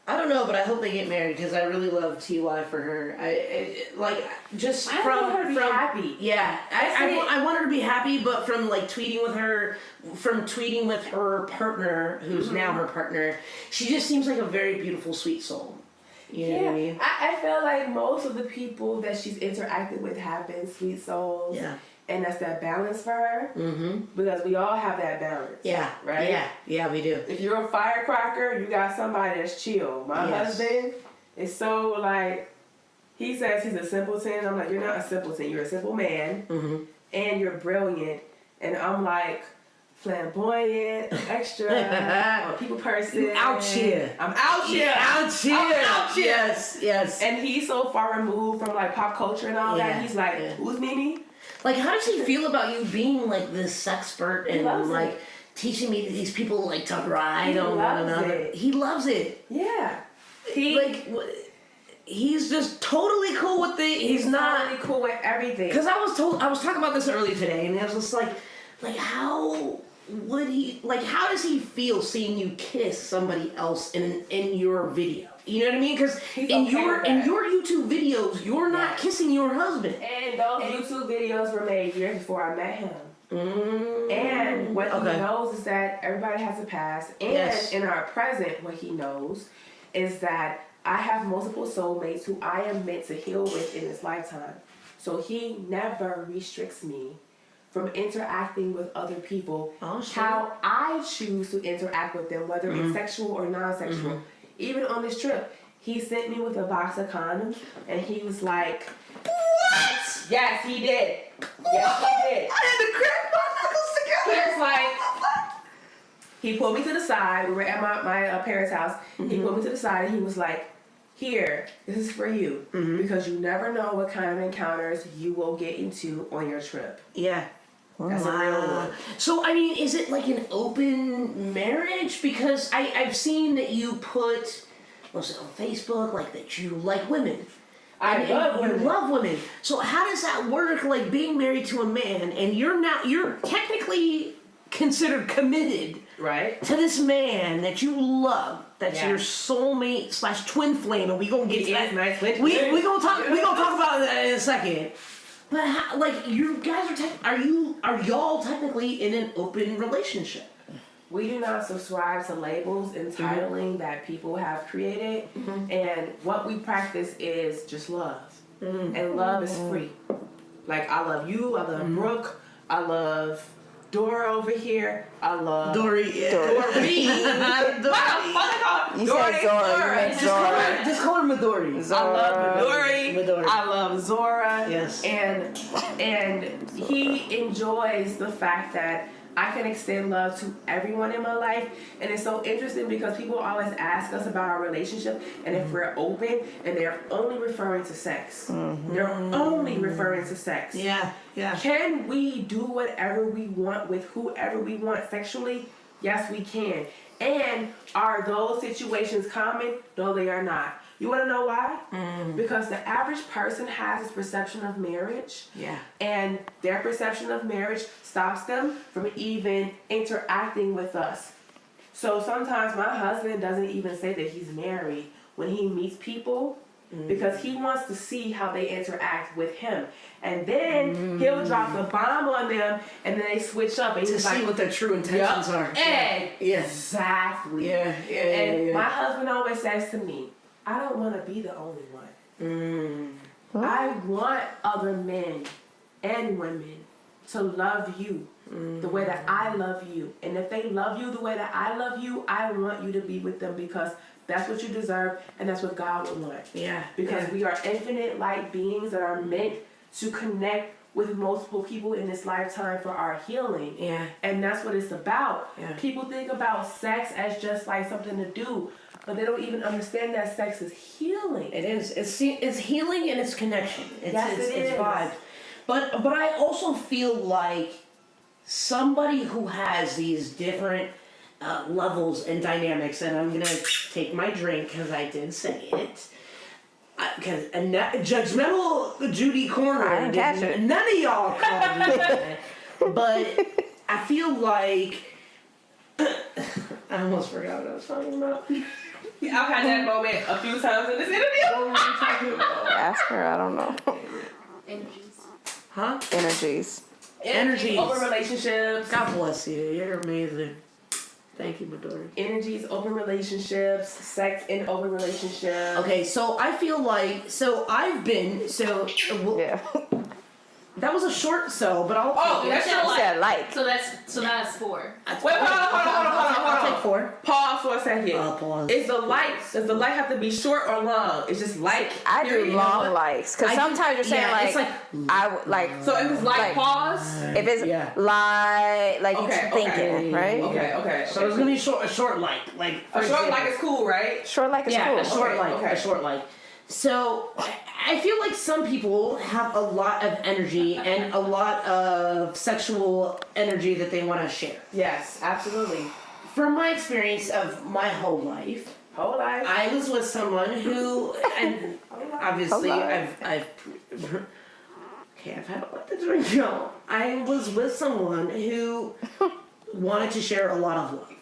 I don't know, but I hope they get married, because I really love TY for her. I want her to be happy. Yeah, I want her to be happy, but from like tweeting with her partner, who's now her partner, she just seems like a very beautiful, sweet soul. You know what I mean? I feel like most of the people that she's interacted with have been sweet souls. Yeah. And that's that balance for her. Because we all have that balance. Yeah. Right? Yeah, we do. If you're a firecracker, you got somebody that's chill. My husband is so like, he says he's a simpleton. I'm like, you're not a simpleton. You're a simple man. And you're brilliant. And I'm like, flamboyant, extra, I'm a people person. I'm out here. Yes. And he's so far removed from like pop culture and all that. He's like, who's Mimi? Like, how does he feel about you being like this sexpert and like teaching me these people like to ride on one another? He loves it. Yeah. He's just totally cool with it. He's not totally cool with everything. Because I was talking about this earlier today, and I was just like how would he, like, how does he feel seeing you kiss somebody else in your video? You know what I mean? Because in your YouTube videos, you're not kissing your husband. And those YouTube videos were made years before I met him. And what he knows is that everybody has a past. And in our present, what he knows is that I have multiple soulmates who I am meant to heal with in this lifetime. So he never restricts me from interacting with other people how I choose to interact with them, whether it's sexual or non-sexual. Even on this trip, he sent me with a box of condoms, and he was like, "What?" Yes, he did. Yes, he did. I had to crack my knuckles together. He was like, he pulled me to the side. We were at my parents' house. He pulled me to the side, and he was like, "Here, this is for you, because you never know what kind of encounters you will get into on your trip." Yeah. That's a real one. So, I mean, is it like an open marriage? Because I've seen that you put, on Facebook, like that you like women. I love women. You love women. So how does that work, like being married to a man, and you're technically considered committed to this man that you love, that's your soulmate / twin flame, and we gonna get to that. Nice. We gonna talk about that in a second. But how, like, you guys are y'all technically in an open relationship? We do not subscribe to labels and titling that people have created, and what we practice is just love, and love is free. Like, I love you, I love Brooke, I love Dora over here, I love. Dory. Dory. You said Zora. You meant Zora. Just call her Midori. Zora. I love Midori. Midori. I love Zora. Yes. And he enjoys the fact that I can extend love to everyone in my life. And it's so interesting because people always ask us about our relationship and if we're open, and they're only referring to sex. They're only referring to sex. Yeah. Can we do whatever we want with whoever we want sexually? Yes, we can. And are those situations common? No, they are not. You want to know why? Because the average person has this perception of marriage. Yeah. And their perception of marriage stops them from even interacting with us. So sometimes my husband doesn't even say that he's married when he meets people because he wants to see how they interact with him. And then he'll drop the bomb on them and then they switch up and To he's see like, what their true intentions are. exactly. Yeah. My husband always says to me, I don't want to be the only one. I want other men and women to love you the way that I love you. And if they love you the way that I love you, I want you to be with them because that's what you deserve and that's what God would want. Yeah. Because we are infinite light beings that are meant to connect with multiple people in this lifetime for our healing. Yeah. And that's what it's about. Yeah. People think about sex as just like something to do, but they don't even understand that sex is healing. It is. It's healing and it's connection. It's Yes, vibes. But I also feel like somebody who has these different levels and dynamics, and I'm gonna take my drink because I did say it. Because judgmental Judy Corner, I didn't catch it. none of y'all called me that. But I feel like I almost forgot what I was talking about. I've had that moment a few times in this interview. What were we talking about? Ask her. I don't know. Energies. Huh? Energies. Energies. Open relationships. God bless you. You're amazing. Thank you, Midori. Energies, open relationships, sex in open relationships. Okay, so I feel like Yeah. that was a short but I'll Oh, take that's it. your You said like. So that's 4. Wait, hold on. I'll take 4. Pause for a second. Pause. Does the light have to be short or long? It's just light. I do period. long likes because sometimes you're saying yeah, like, it's like I would like. So if it's light, Like- pause. If it's Yeah. like Okay, you're thinking, right? Okay. So it's gonna be a short light, like A short light is cool, right? Short like is yeah, cool. a short Okay, light, okay. a short light. So I feel like some people have a lot of energy and a lot of sexual energy that they want to share. Yes, absolutely. From my experience of my whole life, I was with someone who, and obviously I've had a lot to drink, y'all. I was with someone who wanted to share a lot of love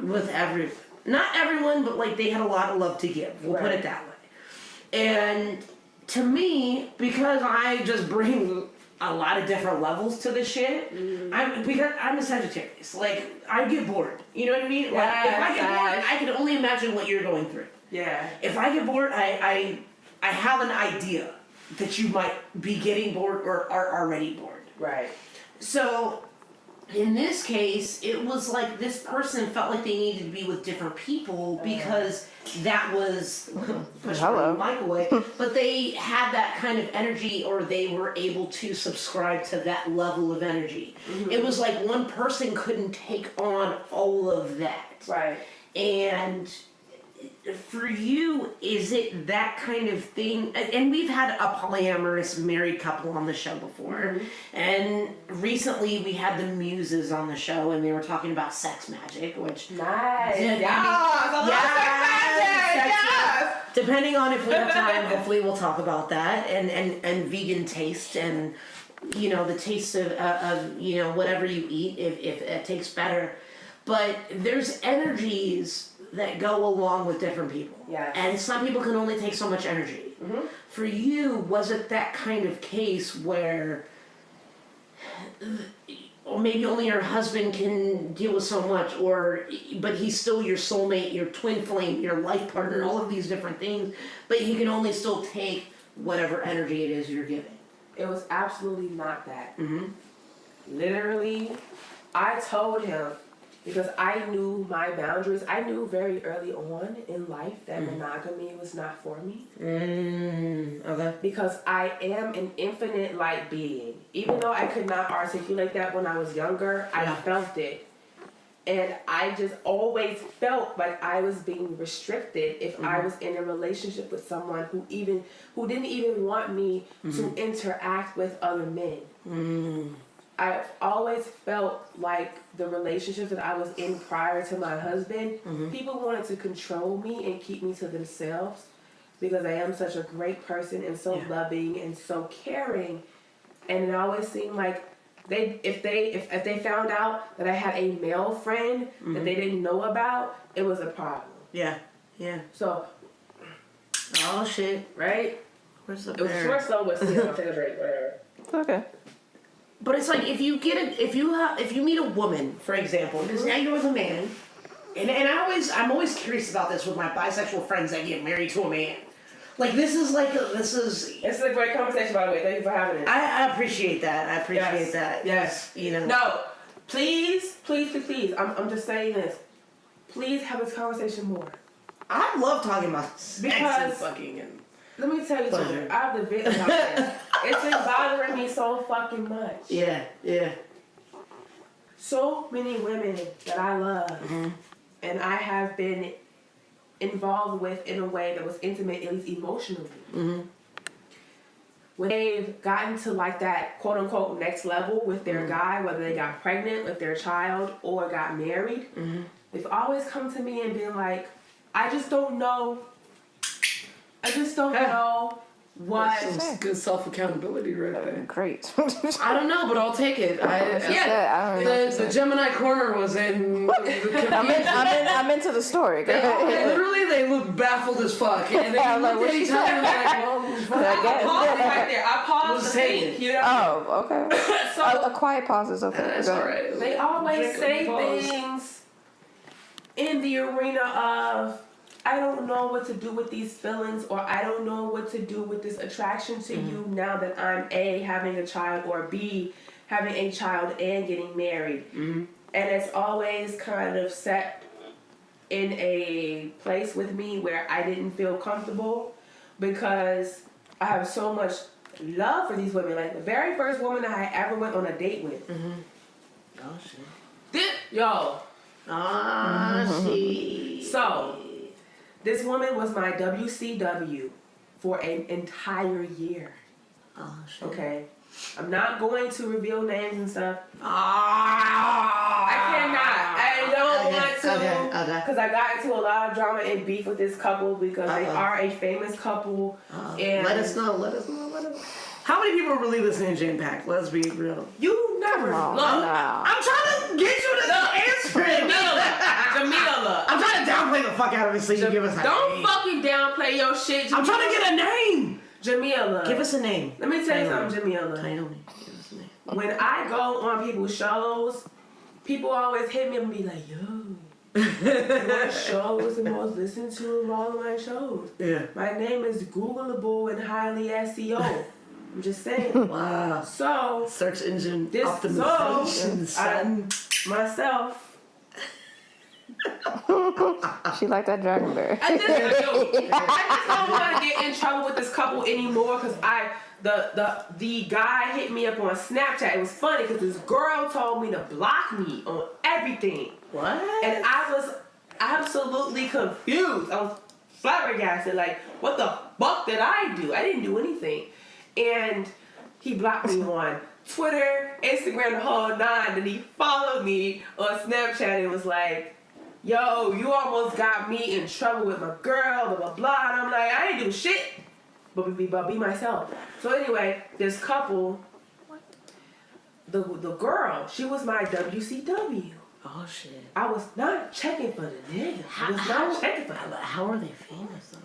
with everyone. Not everyone, but like they had a lot of love to give. We'll put it that way. And to me, because I just bring a lot of different levels to this shit, because I'm a Sagittarius. Like I get bored. You know what I mean? Like if I get bored, I can only imagine what you're going through. Yeah. If I get bored, I have an idea that you might be getting bored or are already bored. Right. So in this case, it was like this person felt like they needed to be with different people because that was Hello. microwave. But they had that kind of energy, or they were able to subscribe to that level of energy. It was like one person couldn't take on all of that. Right. And for you, is it that kind of thing? And we've had a polyamorous married couple on the show before. And recently we had the Muses on the show, and they were talking about sex magic, which... Nice. Depending on if we have time, hopefully we'll talk about that. And vegan taste and, you know, the taste of you know, whatever you eat, if it tastes better. But there's energies that go along with different people. Yes. And some people can only take so much energy. For you, was it that kind of case where, or maybe only your husband can deal with so much, but he's still your soulmate, your twin flame, your life partner, all of these different things, but he can only still take whatever energy it is you're giving? It was absolutely not that. Literally, I told him, because I knew my boundaries. I knew very early on in life that monogamy was not for me. Okay. Because I am an infinite light being. Even though I could not articulate that when I was younger, I felt it. And I just always felt like I was being restricted if I was in a relationship with someone who didn't even want me to interact with other men. I've always felt like the relationships that I was in prior to my husband, people wanted to control me and keep me to themselves because I am such a great person and so loving and so caring. And it always seemed like if they found out that I had a male friend that they didn't know about, it was a problem. Yeah. So, Oh shit. right? Where's the It was bear? short, slow, but still, I'll take a break, whatever. Okay. But it's like if you meet a woman, for example, because now you're with a man, and I'm always curious about this with my bisexual friends that get married to a man. Like this is It's a great conversation, by the way. Thank you for having it. I appreciate that. I appreciate that. Yes. You know. No, please. I'm just saying this. Please have this conversation more. I love talking about sex and Because- fucking and Let me tell you Pleasure. something. I have the video out there. It's been bothering me so fucking much. yeah. So many women that I love and I have been involved with in a way that was intimate, at least emotionally. When they've gotten to like that quote unquote next level with their guy, whether they got pregnant with their child or got married, they've always come to me and been like, I just don't know what. Some good self-accountability right there. Great. I don't know, but I'll take it. I don't know. The Gemini corner was in. I'm into the story. Go ahead. Literally, they look baffled as fuck, and they I'm like, look at what each she other saying? like, well, I guess. I paused right there. I paused to saying think, it. you know? Oh, okay. So A quiet pause is okay. That's Go ahead. alright. they always Drink say pause. things in the arena of, I don't know what to do with these feelings, or I don't know what to do with this attraction to you now that I'm A, having a child, or B, having a child and getting married. And it's always kind of set in a place with me where I didn't feel comfortable because I have so much love for these women. Like the very first woman that I ever went on a date with. Oh shit. So, this woman was my WCW for an entire year. Oh shit. Okay? I'm not going to reveal names and stuff. I I cannot. I don't want to. Okay. Because I got into a lot of drama and beef with this couple because they are a famous couple. And Let us know. How many people are really listening to Jampacked? Let's be real. You never. Come on, Look, now. I'm trying to get you to answer it. Jameela. I'm trying to downplay the fuck out of it so you give us a Don't name. fucking downplay your shit, Jameela. I'm trying to get a name. Jameela. Give us a name. Let me tell you something, Jameela. Tyomi. Give us a name. When I go on people's shows, people always hit me and be like, yo, what show is the most listened to of all of my shows? Yeah. My name is Googleable and highly SEO. I'm just saying. Wow. So, Search engine this optimization. son, myself, She like that Dragon Berry. I just don't want to get in trouble with this couple anymore because the guy hit me up on Snapchat. It was funny because this girl told me to block me on everything. What? And I was absolutely confused. I was flabbergasted. Like, what the fuck did I do? I didn't do anything. And he blocked me on Twitter, Instagram, the whole nine. And he followed me on Snapchat and was like, yo, you almost got me in trouble with my girl, blah, blah, blah. And I'm like, I didn't do shit. But be myself. So anyway, this couple, the girl, she was my WCW. Oh shit. I was not checking for the nigga. I was not checking for him. How are they famous though?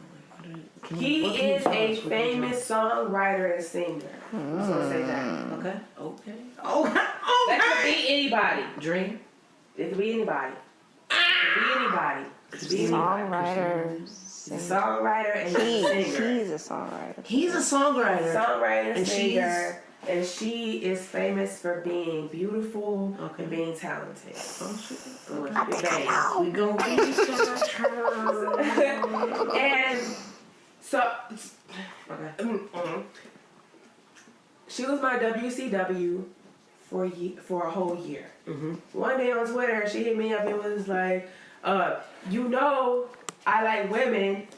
He is a famous songwriter and singer. So I'll say that. Okay. That could be anybody. Dream. It could be anybody. It could be anybody. It could be anybody. Songwriters. He's a songwriter and he's a singer. He's a songwriter. He's a songwriter. Songwriter, And singer. And she is famous for being beautiful and being talented. Oh shit. We gonna research her. And so, Okay. she was my WCW for a whole year. One day on Twitter, she hit me up and was like, you know, I like women.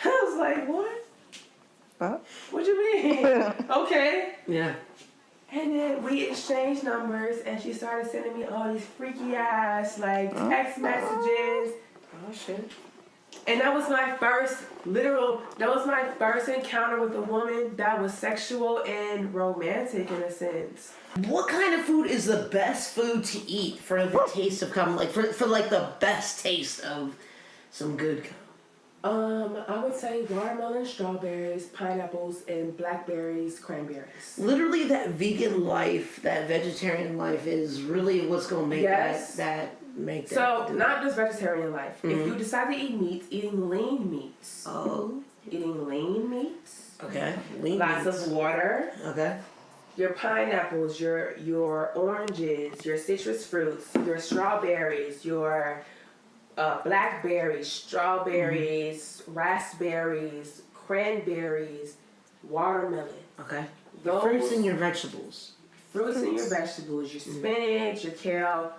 I was like, what? What? What you mean? Okay. Yeah. And then we exchanged numbers, and she started sending me all these freaky ass like text messages. Oh shit. And that was my first encounter with a woman that was sexual and romantic in a sense. What kind of food is the best food to eat for the taste of cum? Like for like the best taste of some good cum? I would say watermelon, strawberries, pineapples, and blackberries, cranberries. Literally, that vegan life, that vegetarian life, is really what's gonna make that make that. So not just vegetarian life. If you decide to eat meats, eating lean meats. Oh. Eating lean meats. Okay. Lean Lots meats. of water. Okay. Your pineapples, your oranges, your citrus fruits, your strawberries, your blackberries, strawberries, raspberries, cranberries, watermelon. Okay. Those Fruits and your vegetables. fruits and your vegetables, your spinach, your kale,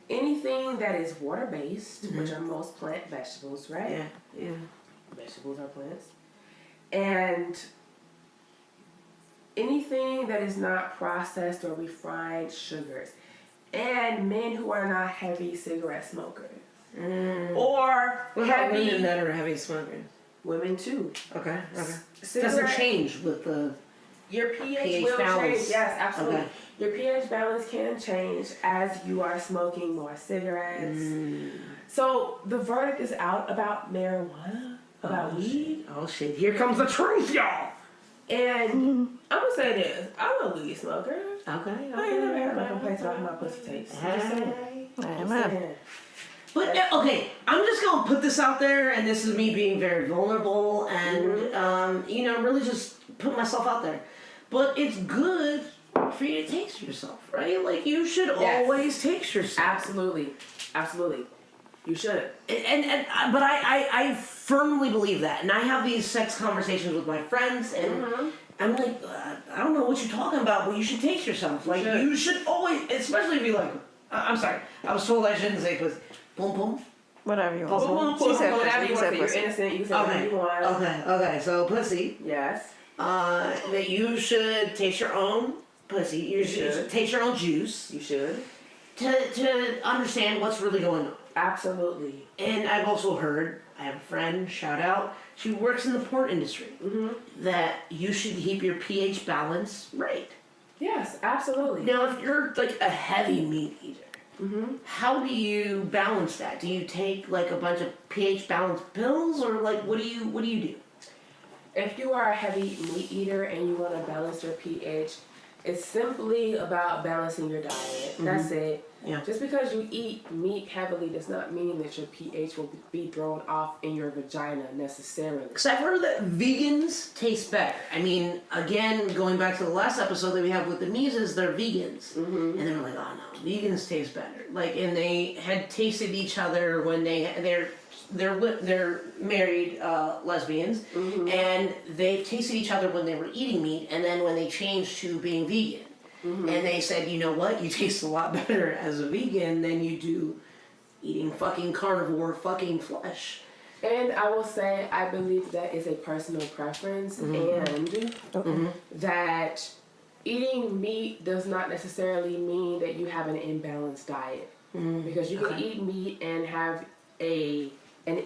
anything that is water based, which are most plant vegetables, right? Yeah. Yeah. Vegetables are plants. And anything that is not processed or refined sugars. And men who are not heavy cigarette smokers. Or What about heavy women that are heavy smokers? women too. Okay. Okay. Cigarette- Doesn't change with the. Your pH pH will balance. change. Yes, absolutely. Okay. Your pH balance can change as you are smoking more cigarettes. So the verdict is out about marijuana, about weed. Oh shit! Here comes the truth, y'all. And I'm gonna say this: I'm a weed smoker. Okay. I ain't never had no complaints about how my pussy tastes. Just saying. Amen. But okay, I'm just gonna put this out there, and this is me being very vulnerable, and really just put myself out there. But it's good for you to taste yourself, right? Like you should always taste yourself. Absolutely, absolutely. You should. But I firmly believe that, and I have these sex conversations with my friends, and I'm like, I don't know what you're talking about, but you should taste yourself. Like you should always, especially if you like. I'm sorry, I was told I shouldn't say pussy. Boom boom. Whatever you Boom, boom, want. boom, She said Whatever pussy. you She want said to. You're pussy. innocent. You can say whatever you want. Okay. So pussy. Yes. That you should taste your own pussy. You should taste your own juice You should. to understand what's really going on. Absolutely. And I've also heard, I have a friend, shout out, she works in the porn industry, that you should keep your pH balance right. Yes, absolutely. Now, if you're like a heavy meat eater, how do you balance that? Do you take like a bunch of pH balance pills, or like what do you do? If you are a heavy meat eater and you want to balance your pH, it's simply about balancing your diet. That's it. Yeah. Just because you eat meat heavily does not mean that your pH will be thrown off in your vagina necessarily. Because I've heard that vegans taste better. I mean, again, going back to the last episode that we have with the Mises, they're vegans. And they were like, oh no, vegans taste better. Like, and they had tasted each other when they're married lesbians, and they tasted each other when they were eating meat, and then when they changed to being vegan. And they said, you know what, you taste a lot better as a vegan than you do eating fucking carnivore fucking flesh. And I will say, I believe that is a personal preference, and that eating meat does not necessarily mean that you have an imbalanced diet. Because you can eat meat and have an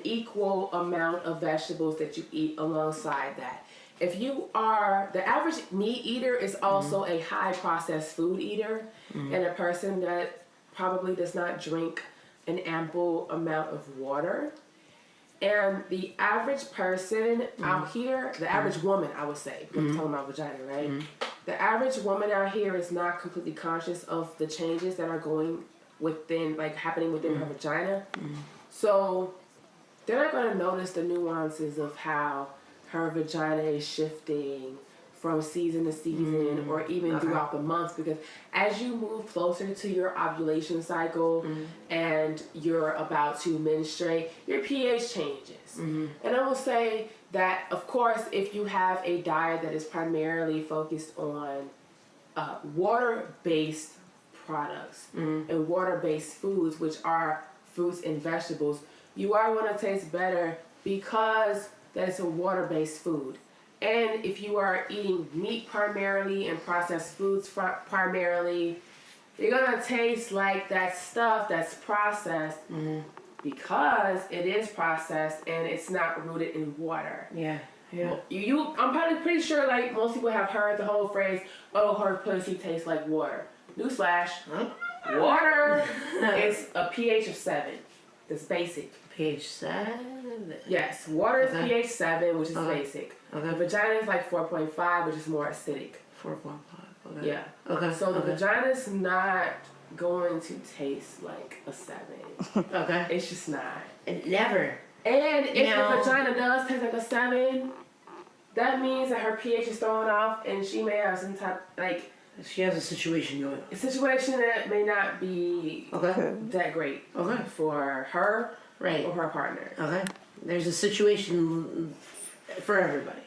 equal amount of vegetables that you eat alongside that. If you are, the average meat eater is also a high processed food eater, and a person that probably does not drink an ample amount of water. And the average person out here, the average woman, I would say, because I'm talking about vagina, right? The average woman out here is not completely conscious of the changes that are happening within her vagina. So they're not going to notice the nuances of how her vagina is shifting from season to season or even throughout the months, because as you move closer to your ovulation cycle and you're about to menstruate, your pH changes. And I will say that, of course, if you have a diet that is primarily focused on water-based products and water-based foods, which are fruits and vegetables, you are going to taste better because that is a water-based food. And if you are eating meat primarily and processed foods primarily, you're going to taste like that stuff that's processed because it is processed and it's not rooted in water. Yeah. I'm probably pretty sure like most people have heard the whole phrase, "Oh, her pussy tastes like water." Newsflash, water is a pH of 7. That's basic. pH 7? Yes, water is pH 7, which is basic. Okay. The vagina is like 4.5, which is more acidic. 4.5. Okay. Yeah. Okay. So the vagina's not going to taste like a 7. Okay. It's just not. Never. And if Now- the vagina does taste like a 7, that means that her pH is thrown off and she may have some type, like, She has a situation going. a situation that may not be Okay. that great Okay. for her Right. or her partner. Okay. There's a situation for everybody.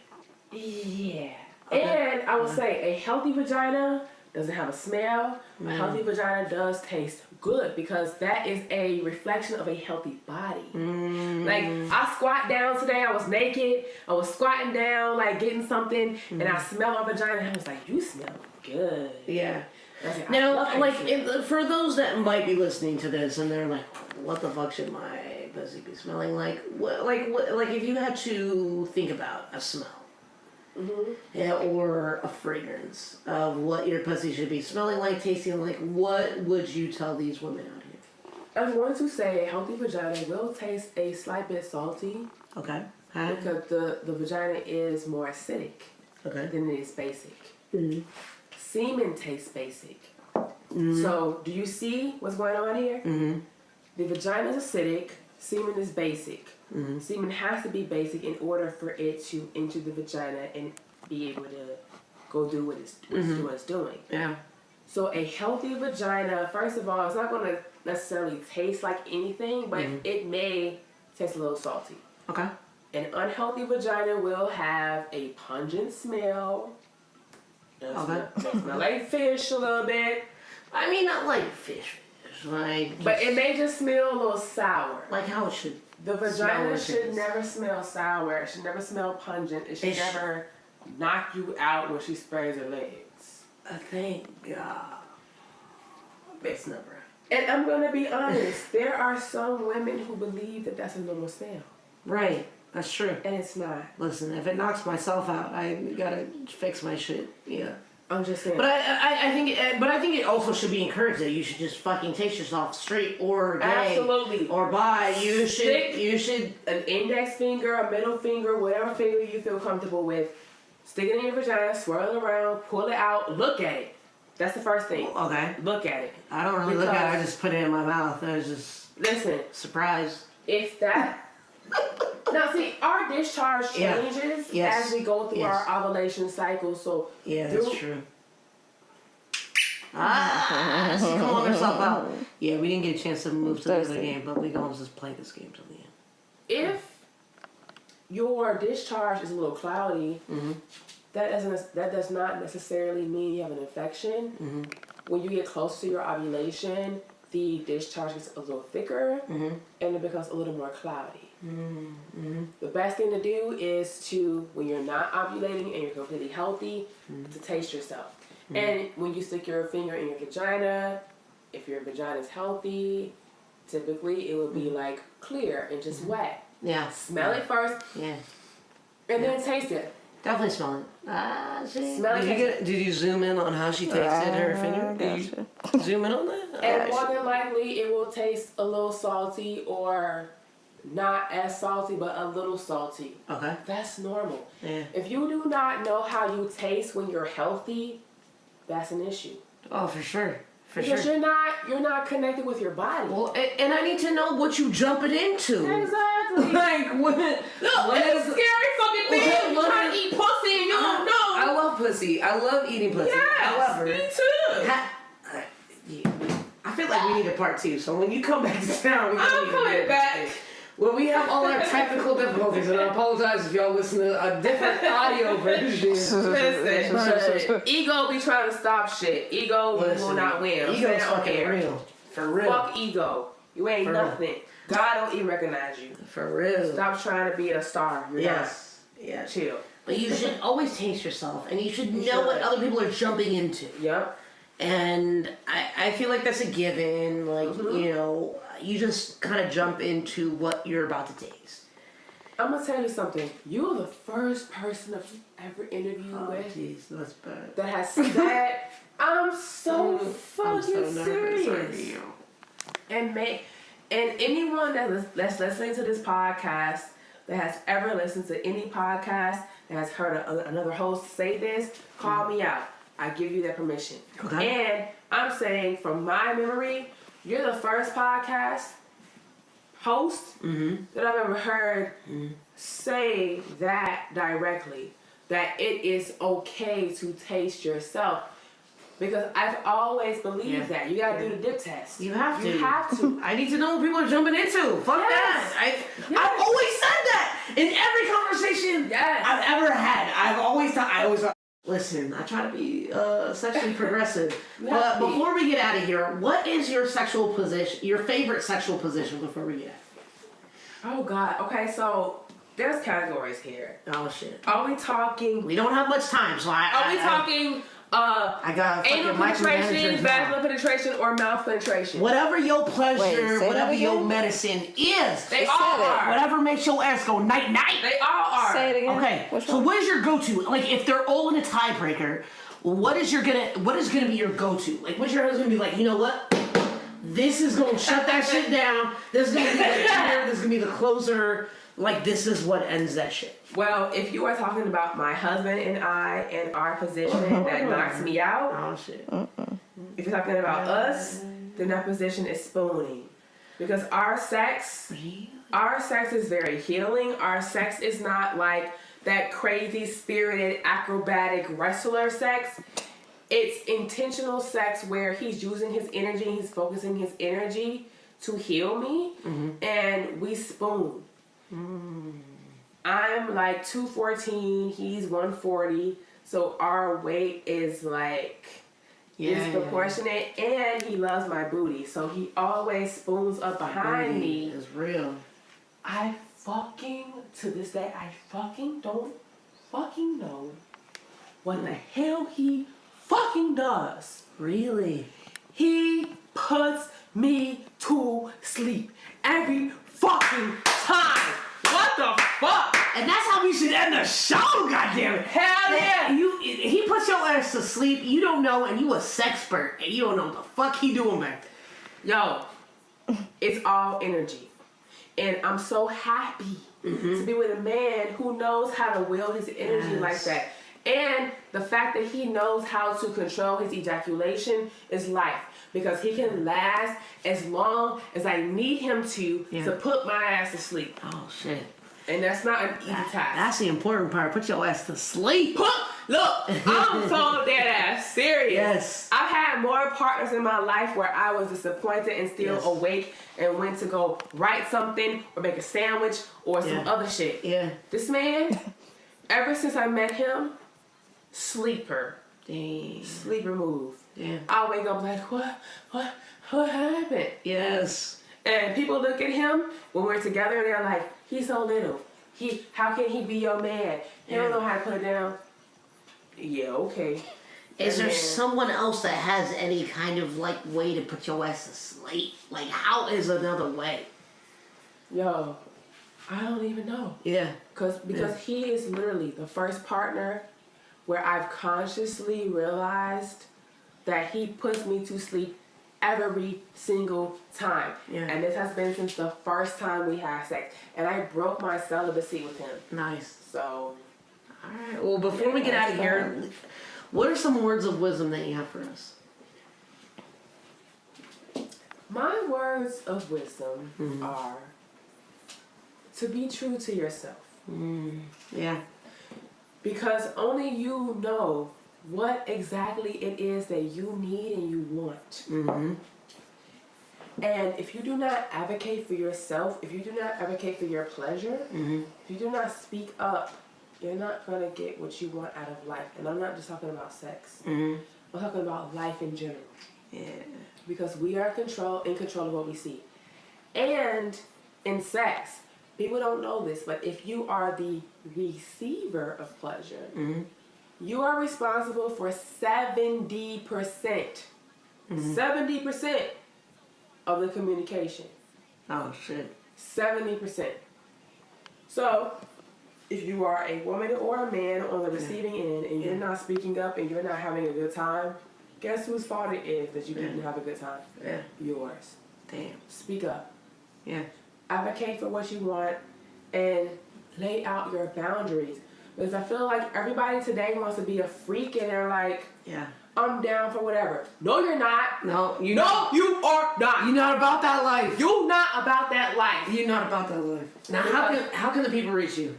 Yeah. Okay. And I will say a healthy vagina doesn't have a smell. A healthy vagina does taste good because that is a reflection of a healthy body. Like, I squat down today, I was naked, I was squatting down, like getting something, and I smelled my vagina and I was like, "You smell good." Yeah. I was like, I Now, love how you like, smell. for those that might be listening to this and they're like, "What the fuck should my pussy be smelling like?" Like if you had to think about a smell, yeah, or a fragrance of what your pussy should be smelling like, tasting like, what would you tell these women out here? I'm going to say a healthy vagina will taste a slight bit salty Okay. because the vagina is more acidic Okay. than it is basic. Semen tastes basic. So, do you see what's going on here? The vagina is acidic, semen is basic. Semen has to be basic in order for it to enter the vagina and be able to go do what it's doing. Yeah. So a healthy vagina, first of all, it's not going to necessarily taste like anything, but it may taste a little salty. Okay. An unhealthy vagina will have a pungent smell. It'll smell like fish a little bit. I mean, not like fish, like. But it may just smell a little sour. Like how it should. The Smell vagina like should it is. never smell sour. It should never smell pungent. It should It sh- never knock you out when she sprays her legs. Thank God. It's never. And I'm going to be honest. There are some women who believe that that's a normal smell. Right. That's true. And it's not. Listen, if it knocks myself out, I gotta fix my shit. Yeah. I'm just saying. But I think it also should be encouraged that you should just fucking taste yourself straight or gay. Absolutely. Or bi. You should. An index finger, a middle finger, whatever finger you feel comfortable with, stick it in your vagina, swirl it around, pull it out, look at it. That's the first thing. Okay. Look at it. I don't really look at it. I Because- just put it in my mouth. I was just Listen, surprised. if that... Now see, our discharge Yeah. changes Yes. as we go through Yes. our ovulation cycle, so... Yeah, that's true. She's calling herself out. Yeah, we didn't get a chance to move to the other Thirsty. game, but we gonna just play this game till the end. If your discharge is a little cloudy, that does not necessarily mean you have an infection. When you get close to your ovulation, the discharge gets a little thicker and it becomes a little more cloudy. The best thing to do is to, when you're not ovulating and you're completely healthy, to taste yourself. And when you stick your finger in your vagina, if your vagina is healthy, typically it will be like clear and just wet. Yeah. Smell it first Yeah. and then taste it. Definitely smell it. See? Smell it. Did you zoom in on how she tasted her finger? Did you zoom in on that? And more than likely it will taste a little salty or not as salty but a little salty. Okay. That's normal. Yeah. If you do not know how you taste when you're healthy, that's an issue. Oh, for sure. For Because sure. you're not connected with your body. Well, and I need to know what you jumping into. Exactly. Like, what? Look, it's a scary fucking thing. You're trying to eat pussy and you don't know. I love love pussy. I love eating pussy. However, me too. I feel like we need a part 2. So when you come back to town, we I'm need coming to back. When we have all our technical difficulties, and I apologize if y'all listen to a different audio version. Listen, ego be trying to stop shit. Ego will not win. Ego's fucking real. For real. Fuck ego. You ain't For nothing. God don't even recognize you. For real. Stop trying to be a star. You're Yes. Yeah. not. Chill. But you should always taste yourself, and you should know what other people are jumping into. Yep. And I feel like that's a given. Like, you know, you just kind of jump into what you're about to taste. I'm gonna tell you something. You're the first person I've ever interviewed with Jeez, that's bad. that has said, I'm so fucking serious. And anyone that's listening to this podcast that has ever listened to any podcast that has heard another host say this, call me out. I give you that permission. Okay. And I'm saying, from my memory, you're the first podcast host that I've ever heard say that directly, that it is okay to taste yourself. Because I've always believed that. You gotta do the dip test. You have to. You have to. I need to know what people are jumping into. Fuck that. I've always said that in every conversation I've ever had. I always thought, listen, I try to be sexually progressive. But before we get out of here, what is your sexual position, your favorite sexual position before we get out? Oh God. Okay, so there's categories here. Oh shit. Are we talking? We don't have much time, so Are we talking? I got Anal penetration, vaginal penetration, or mouth penetration? Whatever your pleasure, Wait, say whatever that your again? medicine is. They all are. Whatever makes your ass go night night. They all are. Say it again. Okay, Which so one? what is your go-to? Like, if they're all in a tiebreaker, what is gonna be your go-to? Like, what's your husband gonna be like? You know what? This is gonna shut that shit down. This is gonna be the trigger. This is gonna be the closer. Like, this is what ends that shit. Well, if you are talking about my husband and I and our position that knocks me out, Oh shit. if you're talking about us, then that position is spooning. Because our sex is very healing. Our sex is not like that crazy spirited acrobatic wrestler sex. It's intentional sex where he's using his energy, he's focusing his energy to heal me, and we spoon. I'm like 214, he's 140, so our weight is like disproportionate, and he loves my booty, so he always spoons up behind me. It's real. To this day, I don't fucking know what the hell he fucking does. Really? He puts me to sleep every fucking time. What the fuck? And that's how we should end the show, goddammit. Hell yeah. He puts your ass to sleep, you don't know, and you a sexpert, and you don't know what the fuck he doing back there. Yo, it's all energy. And I'm so happy to be with a man who knows how to wield his energy like that. And the fact that he knows how to control his ejaculation is life. Because he can last as long as I need him to put my ass to sleep. Oh, shit. And that's not an easy task. That's the important part. Put your ass to sleep. Look, I'm so dead ass serious. Yes. I've had more partners in my life where I was disappointed and still awake and went to go write something or make a sandwich or some other shit. Yeah. This man, ever since I met him, sleeper. Dang. Sleeper move. Yeah. I wake up like, what happened? Yes. And people look at him when we're together and they're like, he's so little. How can he be your man? He don't know how to put it down. Yeah, okay. Is there someone else that has any kind of like way to put your ass to sleep? Like, how is another way? Yo, I don't even know. Yeah. Because he is literally the first partner where I've consciously realized that he puts me to sleep every single time. Yeah. And this has been since the first time we had sex. And I broke my celibacy with him. Nice. So. Alright, well, before we get out of here, what are some words of wisdom that you have for us? My words of wisdom are to be true to yourself. Yeah. Because only you know what exactly it is that you need and you want. Mm-hmm. And if you do not advocate for yourself, if you do not advocate for your pleasure, Mm-hmm. if you do not speak up, you're not going to get what you want out of life. And I'm not just talking about sex. Mm-hmm. I'm talking about life in general. Yeah. Because we are in control of what we see. And in sex, people don't know this, but if you are the receiver of pleasure, Mm-hmm. you are responsible for 70%. 70% of the communication. Oh shit. 70%. So, if you are a woman or a man on the receiving end and you're not speaking up and you're not having a good time, guess whose fault it is that you didn't have a good time? Yeah. Yours. Damn. Speak up. Yeah. Advocate for what you want and lay out your boundaries. Because I feel like everybody today wants to be a freak and they're like, Yeah. I'm down for whatever. No, you're not. No, you No, you are not. You're not about that life. You're not about that life. You're not about that life. Now, how can the people reach you?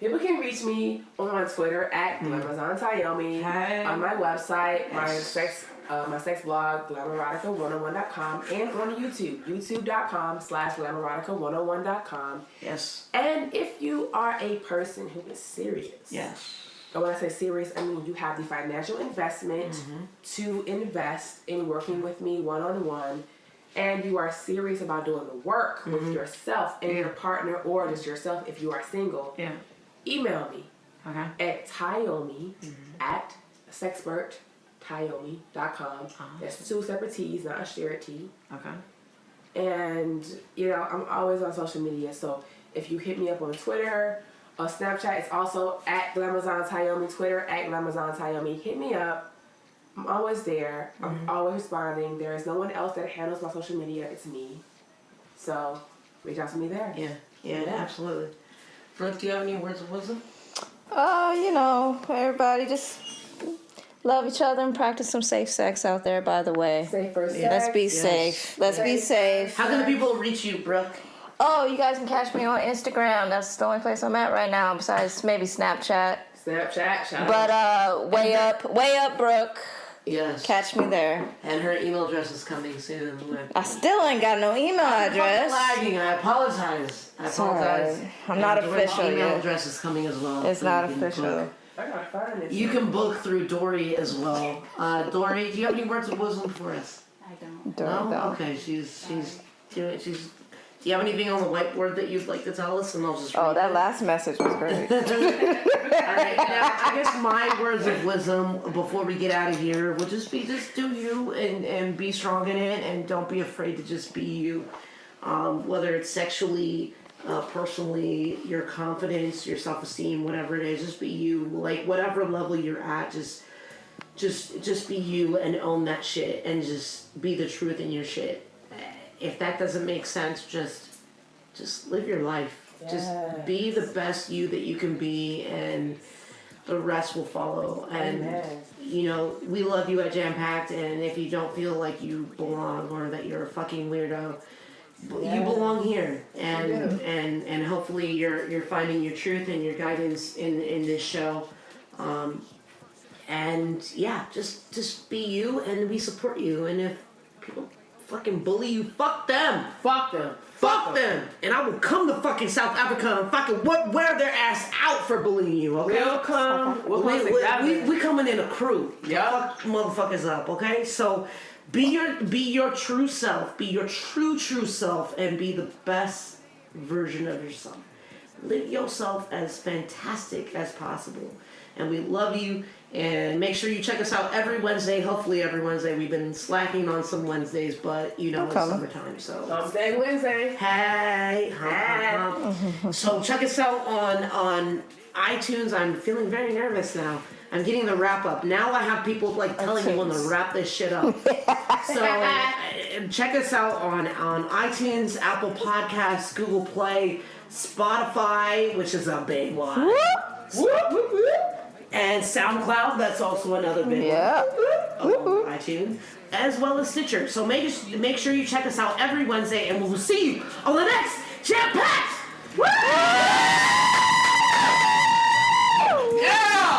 People can reach me on Twitter at GLAMerotica101, Hey. on my website, my Yes. sex blog, GLAMerotica101.com, and on YouTube, youtube.com/GLAMerotica101.com. Yes. And if you are a person who is serious, Yes. and when I say serious, I mean you have the financial investment to invest in working with me one-on-one, and you are serious about doing the work with yourself and your partner, or just yourself if you are single, Yeah. email me Okay. at Tyomi at Sexpert, Tyomi.com. That's two separate T's, not a shared T. Okay. And, you know, I'm always on social media, so if you hit me up on Twitter or Snapchat, it's also at GLAMerotica101, Twitter at GLAMerotica101. Hit me up. I'm always there. I'm always responding. There is no one else that handles my social media. It's me. So, reach out to me there. Yeah. Yeah. Absolutely. Brooke, do you have any words of wisdom? You know, everybody just love each other and practice some safe sex out there, by the way. Safer sex. Let's be Yes. safe. Let's be safe. How can the people reach you, Brooke? Oh, you guys can catch me on Instagram. That's the only place I'm at right now, besides maybe Snapchat. Snapchat. Shout out. But way up, Brooke. Yes. Catch me there. And her email address is coming soon. I still ain't got no email address. Lagging. I apologize. It's alright. I'm not And Dory's official email yet. address is coming as well. It's so not you can official. book. I gotta find this. You can book through Dory as well. Dory, do you have any words of wisdom for us? I don't. No? Okay, she's doing. Do you have anything on the whiteboard that you'd like to tell us? And I'll just. Oh, read that it. last message was great. All right. Now, I guess my words of wisdom before we get out of here would just be do you and be strong in it, and don't be afraid to just be you. Whether it's sexually, personally, your confidence, your self-esteem, whatever it is, just be you. Like whatever level you're at, just be you and own that shit, and just be the truth in your shit. If that doesn't make sense, just live your life. Just be the best you that you can be, and the rest will follow. And you know, we love you at Jampacked, and if you don't feel like you belong or that you're a fucking weirdo, you belong here. And hopefully you're finding your truth and your guidance in this show. And yeah, just be you, and we support you. And if people fucking bully you, fuck them. Fuck them. Fuck them. And I will come to fucking South Africa and fucking wear their ass out for bullying you, okay? We'll come together. We coming in a crew. Yeah. Fuck motherfuckers up, okay? So be your true self. Be your true self, and be the best version of yourself. Live yourself as fantastic as possible. And we love you. And make sure you check us out every Wednesday. Hopefully every Wednesday. We've been slacking on some Wednesdays, but you know, it's summertime, so. Thursday, Wednesday. Hey. So check us out on iTunes. I'm feeling very nervous now. I'm getting the wrap up. Now I have people like telling me when to wrap this shit up. So check us out on iTunes, Apple Podcasts, Google Play, Spotify, which is a big one. And SoundCloud, that's also another big one. iTunes, as well as Stitcher. So make sure you check us out every Wednesday, and we will see you on the next Jampacked! Yeah!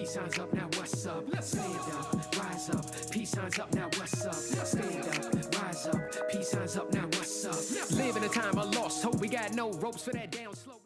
Peace signs up, now what's up? Stand up, rise up. Peace signs up, now what's up? Stand up, rise up. Peace signs up, now what's up? Live in a time of lost hope. We got no ropes for that down slope.